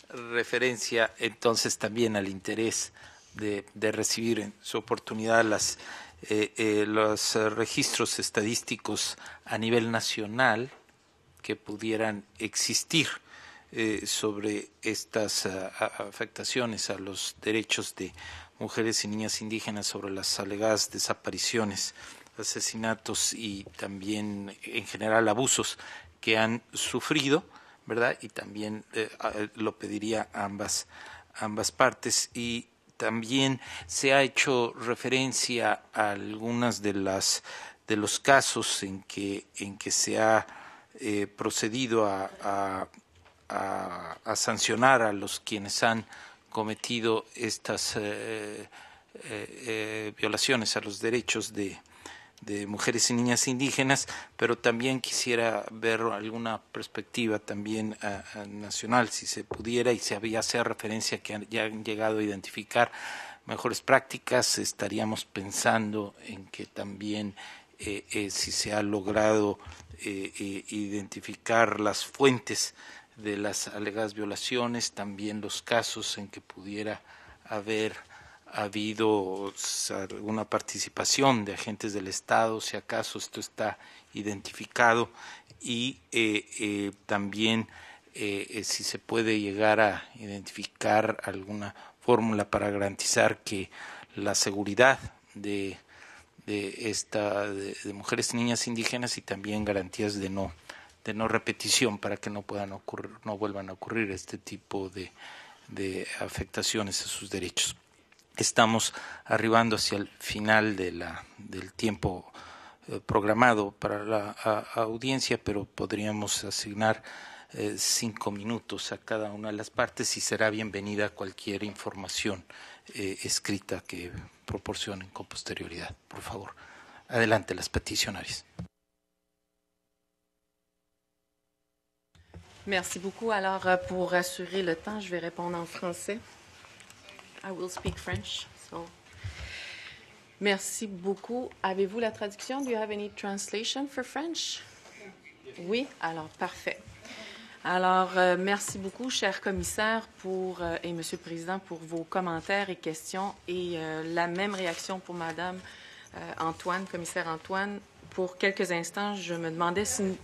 S1: referencia entonces también al interés de recibir en su oportunidad los registros estadísticos a nivel nacional que pudieran existir sobre estas afectaciones a los derechos de mujeres y niñas indígenas, sobre las alegadas desapariciones, asesinatos y también en general abusos que han sufrido, ¿verdad? Y también lo pediría a ambas partes. Y también se ha hecho referencia a algunas de los casos en que se ha procedido a sancionar a los quienes han cometido estas violaciones a los derechos de mujeres y niñas indígenas, pero también quisiera ver alguna perspectiva también nacional, si se pudiera, y si había hacer referencia que ya han llegado a identificar mejores prácticas. Estaríamos pensando en que también si se ha logrado identificar las fuentes de las alegadas violaciones, también los casos en que pudiera haber habido alguna participación de agentes del Estado, si acaso esto está identificado, y también si se puede llegar a identificar alguna fórmula para garantizar que la seguridad de mujeres y niñas indígenas, y también garantías de no repetición para que no vuelvan a ocurrir este tipo de afectaciones a sus derechos. Estamos arribando hacia el final del tiempo programado para la audiencia, pero podríamos asignar 5 minutos a cada una de las partes, y será bienvenida cualquier información escrita que proporcionen con posterioridad. Por favor, adelante las peticionarias.
S2: Merci beaucoup. Alors, pour assurer le temps, je vais répondre en français. I will speak French. So, merci beaucoup. Avez-vous la traduction? Do you have any translation for French? Oui? Alors, parfait. Alors, merci beaucoup, cher commissaire et Monsieur le Président, pour vos commentaires et questions. Et la même réaction pour Madame Antoine, commissaire Antoine. Pour quelques instants, je me demandais si...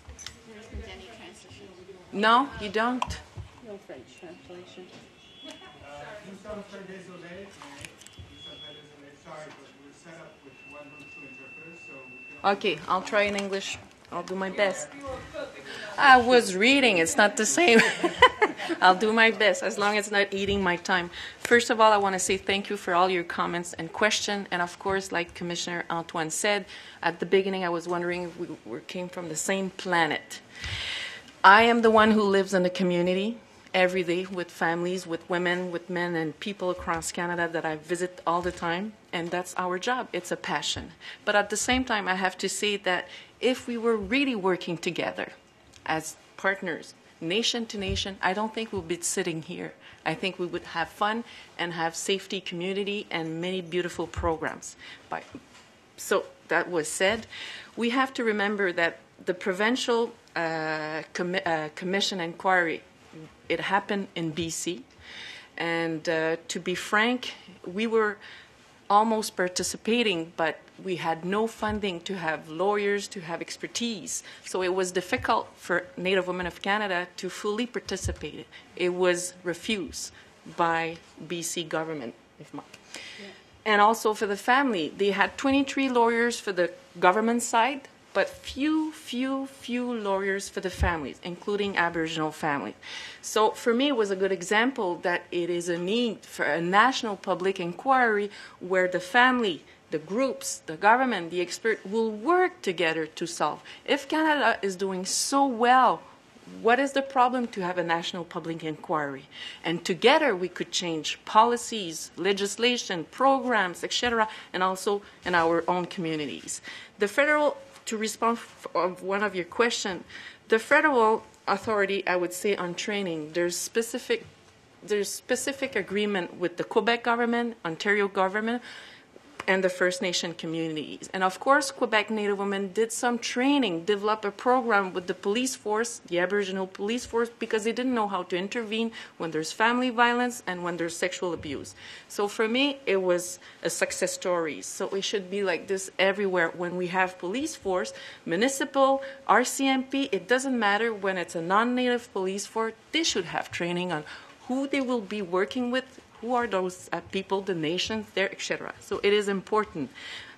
S2: No, you don't?
S3: No French translation.
S2: Okay, I'll try in English. I'll do my best. I was reading. It's not the same. I'll do my best as long as it's not eating my time. First of all, I want to say thank you for all your comments and questions. And of course, like Commissioner Antoine said, at the beginning I was wondering if we came from the same planet. I am the one who lives in the community every day with families, with women, with men, and people across Canada that I visit all the time, and that's our job. It's a passion. But at the same time, I have to say that if we were really working together as partners, nation to nation, I don't think we'll be sitting here. I think we would have fun and have safety, community, and many beautiful programs. So that was said. We have to remember that the provincial commission inquiry, it happened in BC, and to be frank, we were almost participating, but we had no funding to have lawyers, to have expertise. So it was difficult for Native Women of Canada to fully participate. It was refused by BC government. And also for the family, they had 23 lawyers for the government side, but few lawyers for the families, including Aboriginal families. So for me, it was a good example that it is a need for a national public inquiry where the family, the groups, the government, the expert will work together to solve. If Canada is doing so well, what is the problem to have a national public inquiry? And together we could change policies, legislation, programs, etc., and also in our own communities. The federal, to respond of one of your questions, the federal authority, I would say, on training, there's specific agreement with the Quebec government, Ontario government, and the First Nation communities. And of course, Quebec Native women did some training, developed a program with the police force, the Aboriginal police force, because they didn't know how to intervene when there's family violence and when there's sexual abuse. So for me, it was a success story. So it should be like this everywhere. When we have police force, municipal, RCMP, it doesn't matter when it's a non-Native police force, they should have training on who they will be working with, who are those people, the nations there, etc. So it is important.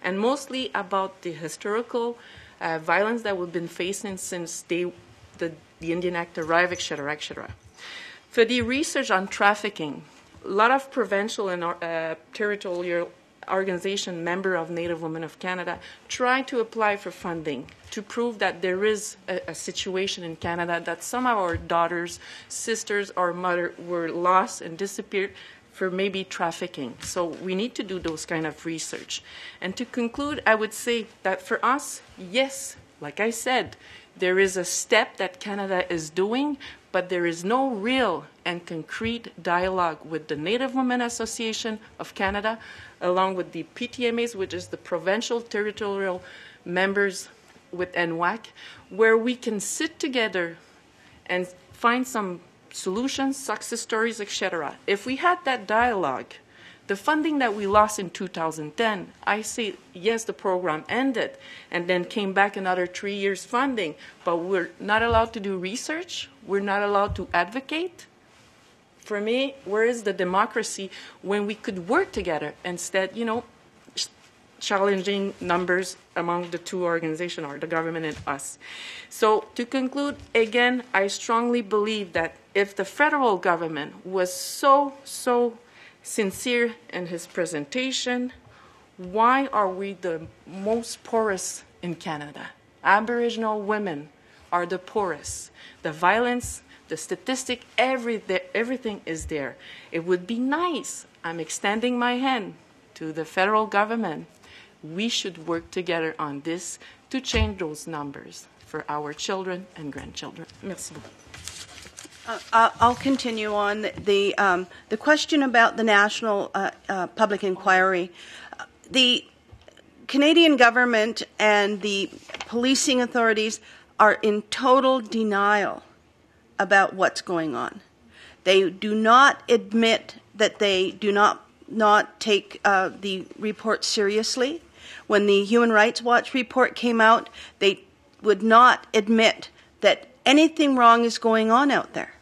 S2: And mostly about the historical violence that we've been facing since day the Indian Act arrive, etc., etc. For the research on trafficking, a lot of provincial and territorial organization member of Native Women of Canada try to apply for funding to prove that there is a situation in Canada that some of our daughters, sisters, or mother were lost and disappeared for maybe trafficking. So we need to do those kind of research. And to conclude, I would say that for us, yes, like I said, there is a step that Canada is doing, but there is no real and concrete dialogue with the Native Women Association of Canada, along with the PTMAs, which is the provincial territorial members with NWAC, where we can sit together and find some solutions, success stories, etc. If we had that dialogue, the funding that we lost in 2010, I say, yes, the program ended and then came back another 3 years funding, but we're not allowed to do research. We're not allowed to advocate. For me, where is the democracy when we could work together instead, challenging numbers among the two organizations, or the government and us? So to conclude, again, I strongly believe that if the federal government was so sincere in his presentation, why are we the most poorest in Canada? Aboriginal women are the poorest. The violence, the statistic, everything is there. It would be nice, I'm extending my hand to the federal government, we should work together on this to change those numbers for our children and grandchildren. Merci beaucoup.
S3: I'll continue on the question about the national public inquiry. The Canadian government and the policing authorities are in total denial about what's going on. They do not admit that they do not take the report seriously. When the Human Rights Watch report came out, they would not admit that anything wrong is going on out there.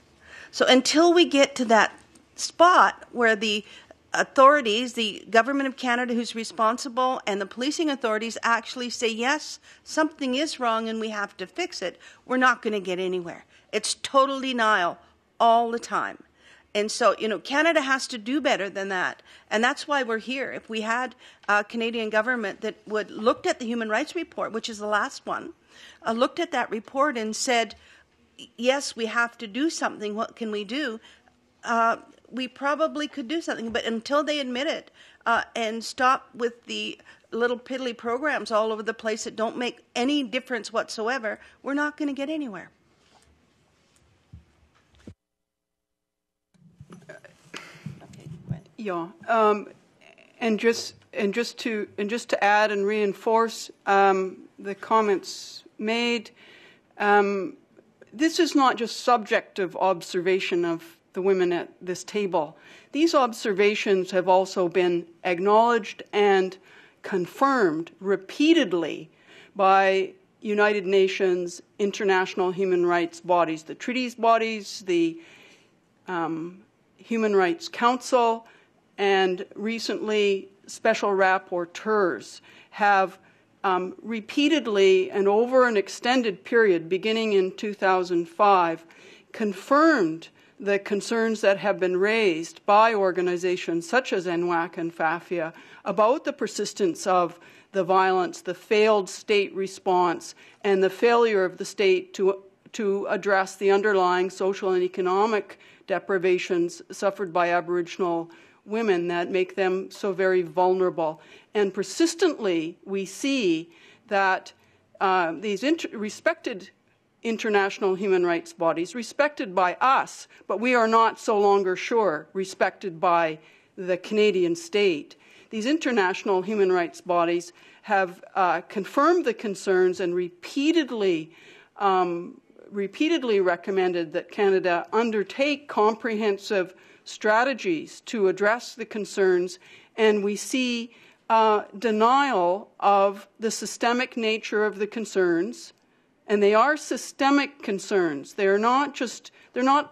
S3: So until we get to that spot where the authorities, the Government of Canada who's responsible, and the policing authorities actually say, yes, something is wrong and we have to fix it, we're not going to get anywhere. It's total denial all the time. And so, Canada has to do better than that. And that's why we're here. If we had a Canadian government that would looked at the Human Rights Report, which is the last one, looked at that report and said, yes, we have to do something, what can we do? We probably could do something. But until they admit it and stop with the little piddly programs all over the place that don't make any difference whatsoever, we're not going to get anywhere.
S9: Yeah, and just to add and reinforce the comments made, this is not just subjective observation of the women at this table. These observations have also been acknowledged and confirmed repeatedly by United Nations international human rights bodies, the treaties bodies, the Human Rights Council, and recently special rapporteurs have repeatedly and over an extended period beginning in 2005 confirmed the concerns that have been raised by organizations such as NWAC and FAFIA about the persistence of the violence, the failed state response, and the failure of the state to address the underlying social and economic deprivations suffered by Aboriginal women that make them so very vulnerable. And persistently, we see that these respected international human rights bodies, respected by us, but we are not so longer sure respected by the Canadian state. These international human rights bodies have confirmed the concerns and repeatedly recommended that Canada undertake comprehensive strategies to address the concerns, and we see denial of the systemic nature of the concerns, and they are systemic concerns. They're not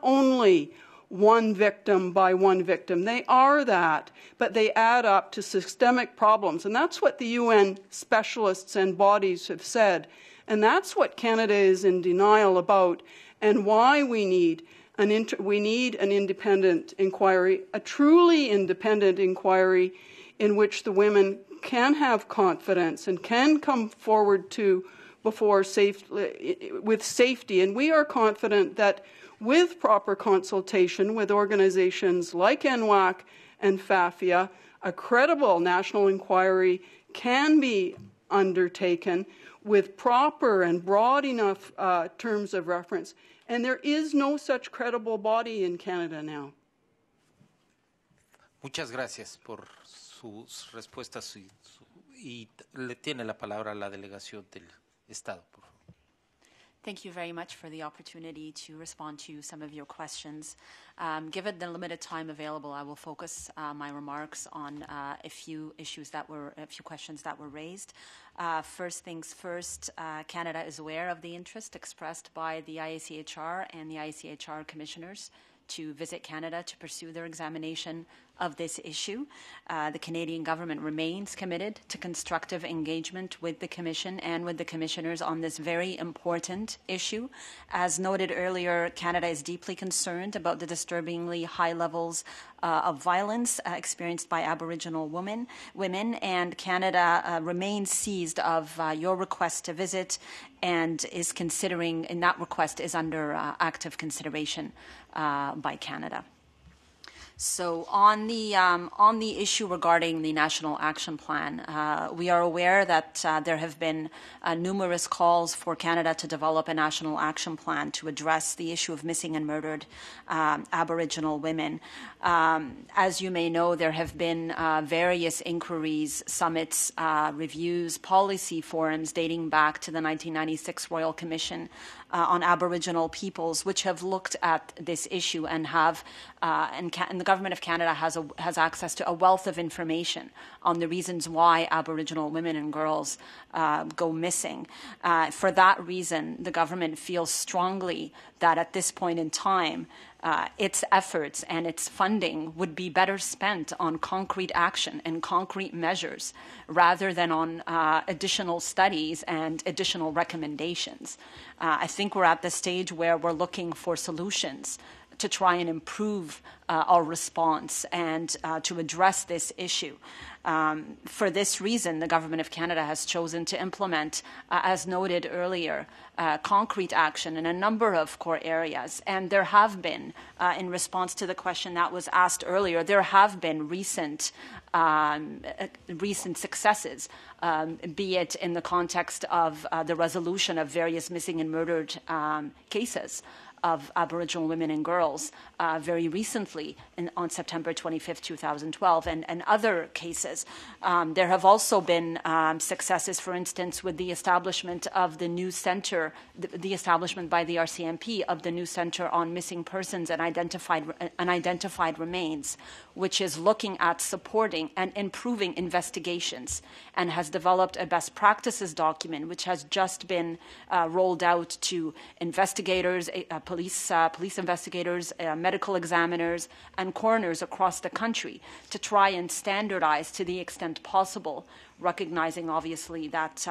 S9: only one victim by one victim. They are that, but they add up to systemic problems, and that's what the UN specialists and bodies have said. And that's what Canada is in denial about, and why we need an independent inquiry, a truly independent inquiry in which the women can have confidence and can come forward to with safety. And we are confident that with proper consultation with organizations like NWAC and FAFIA, a credible national inquiry can be undertaken with proper and broad enough terms of reference. And there is no such credible body in Canada now.
S1: Muchas gracias por sus respuestas y le tiene la palabra a la delegación del Estado, por favor.
S4: Thank you very much for the opportunity to respond to some of your questions. Given the limited time available, I will focus my remarks on a few questions that were raised. First things first, Canada is aware of the interest expressed by the IACHR and the IACHR commissioners to visit Canada to pursue their examination of this issue. The Canadian government remains committed to constructive engagement with the Commission and with the Commissioners on this very important issue. As noted earlier, Canada is deeply concerned about the disturbingly high levels of violence experienced by Aboriginal women, and Canada remains seized of your request to visit and is considering, and that request is under active consideration by Canada. So on the issue regarding the National Action Plan, we are aware that there have been numerous calls for Canada to develop a National Action Plan to address the issue of missing and murdered Aboriginal women. As you may know, there have been various inquiries, summits, reviews, policy forums dating back to the 1996 Royal Commission on Aboriginal peoples, which have looked at this issue and have, and the Government of Canada has access to a wealth of information on the reasons why Aboriginal women and girls go missing. For that reason, the government feels strongly that at this point in time, its efforts and its funding would be better spent on concrete action and concrete measures rather than on additional studies and additional recommendations. I think we're at the stage where we're looking for solutions to try and improve our response and to address this issue. For this reason, the Government of Canada has chosen to implement, as noted earlier, concrete action in a number of core areas. And there have been, in response to the question that was asked earlier, there have been recent successes, be it in the context of the resolution of various missing and murdered cases of Aboriginal women and girls very recently on September 25th, 2012, and other cases. There have also been successes, for instance, with the establishment of the new center, the establishment by the RCMP of the new Center on Missing Persons and Unidentified Remains, which is looking at supporting and improving investigations and has developed a best practices document which has just been rolled out to investigators, police investigators, medical examiners, and coroners across the country to try and standardize to the extent possible, recognizing obviously that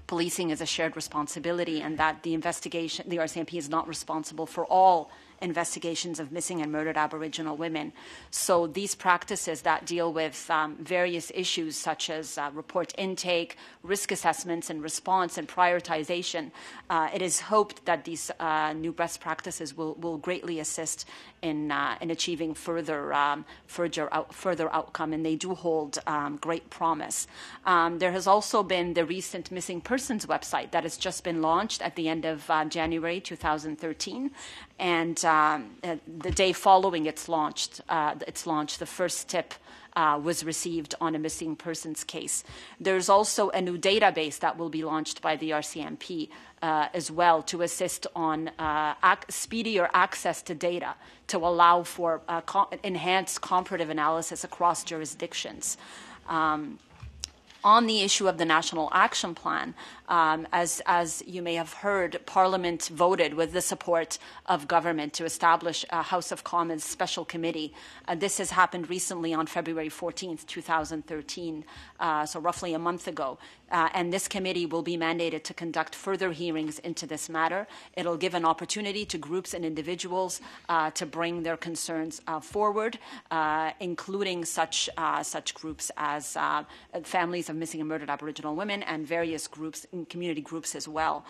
S4: policing is a shared responsibility and that the RCMP is not responsible for all investigations of missing and murdered Aboriginal women. So these practices that deal with various issues such as report intake, risk assessments and response and prioritization, it is hoped that these new best practices will greatly assist in achieving further outcome, and they do hold great promise. There has also been the recent Missing Persons website that has just been launched at the end of January 2013, and the day following its launch, the first tip was received on a missing persons case. There's also a new database that will be launched by the RCMP as well to assist on speedier access to data to allow for enhanced comparative analysis across jurisdictions. On the issue of the National Action Plan, as you may have heard, Parliament voted with the support of government to establish a House of Commons special committee. This has happened recently on February 14th, 2013, so roughly a month ago, And this committee will be mandated to conduct further hearings into this matter. It'll give an opportunity to groups and individuals to bring their concerns forward, including such groups as families of missing and murdered Aboriginal women and various groups and community groups as well.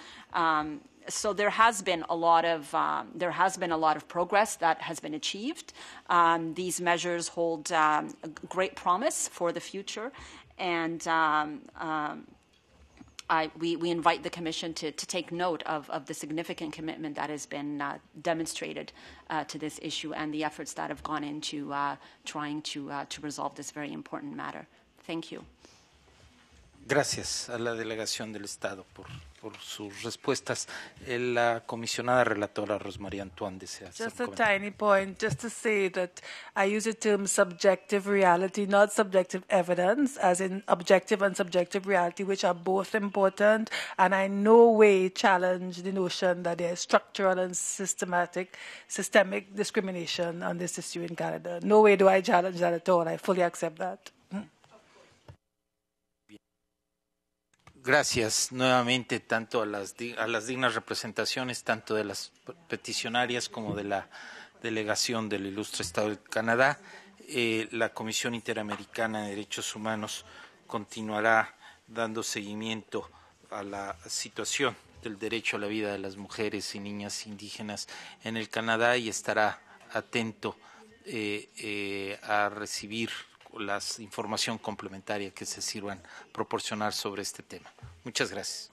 S4: So there has been a lot of progress that has been achieved. These measures hold great promise for the future, and we invite the Commission to take note of the significant commitment that has been demonstrated to this issue and the efforts that have gone into trying to resolve this very important matter. Thank you.
S1: Gracias a la delegación del Estado por sus respuestas. La comisionada relatora Rosmarie Antoine desea hacer
S6: Just a tiny point, just to say that I use the term subjective reality, not subjective evidence, as in objective and subjective reality, which are both important, and I no way challenge the notion that there is structural and systemic discrimination on this issue in Canada. No way do I challenge that at all. I fully accept that.
S1: Gracias nuevamente tanto a las dignas representaciones, tanto de las peticionarias como de la delegación del ilustre Estado de Canadá. La Comisión Interamericana de Derechos Humanos continuará dando seguimiento a la situación del derecho a la vida de las mujeres y niñas indígenas en el Canadá y estará atento a recibir la información complementaria que se sirvan proporcionar sobre este tema. Muchas gracias.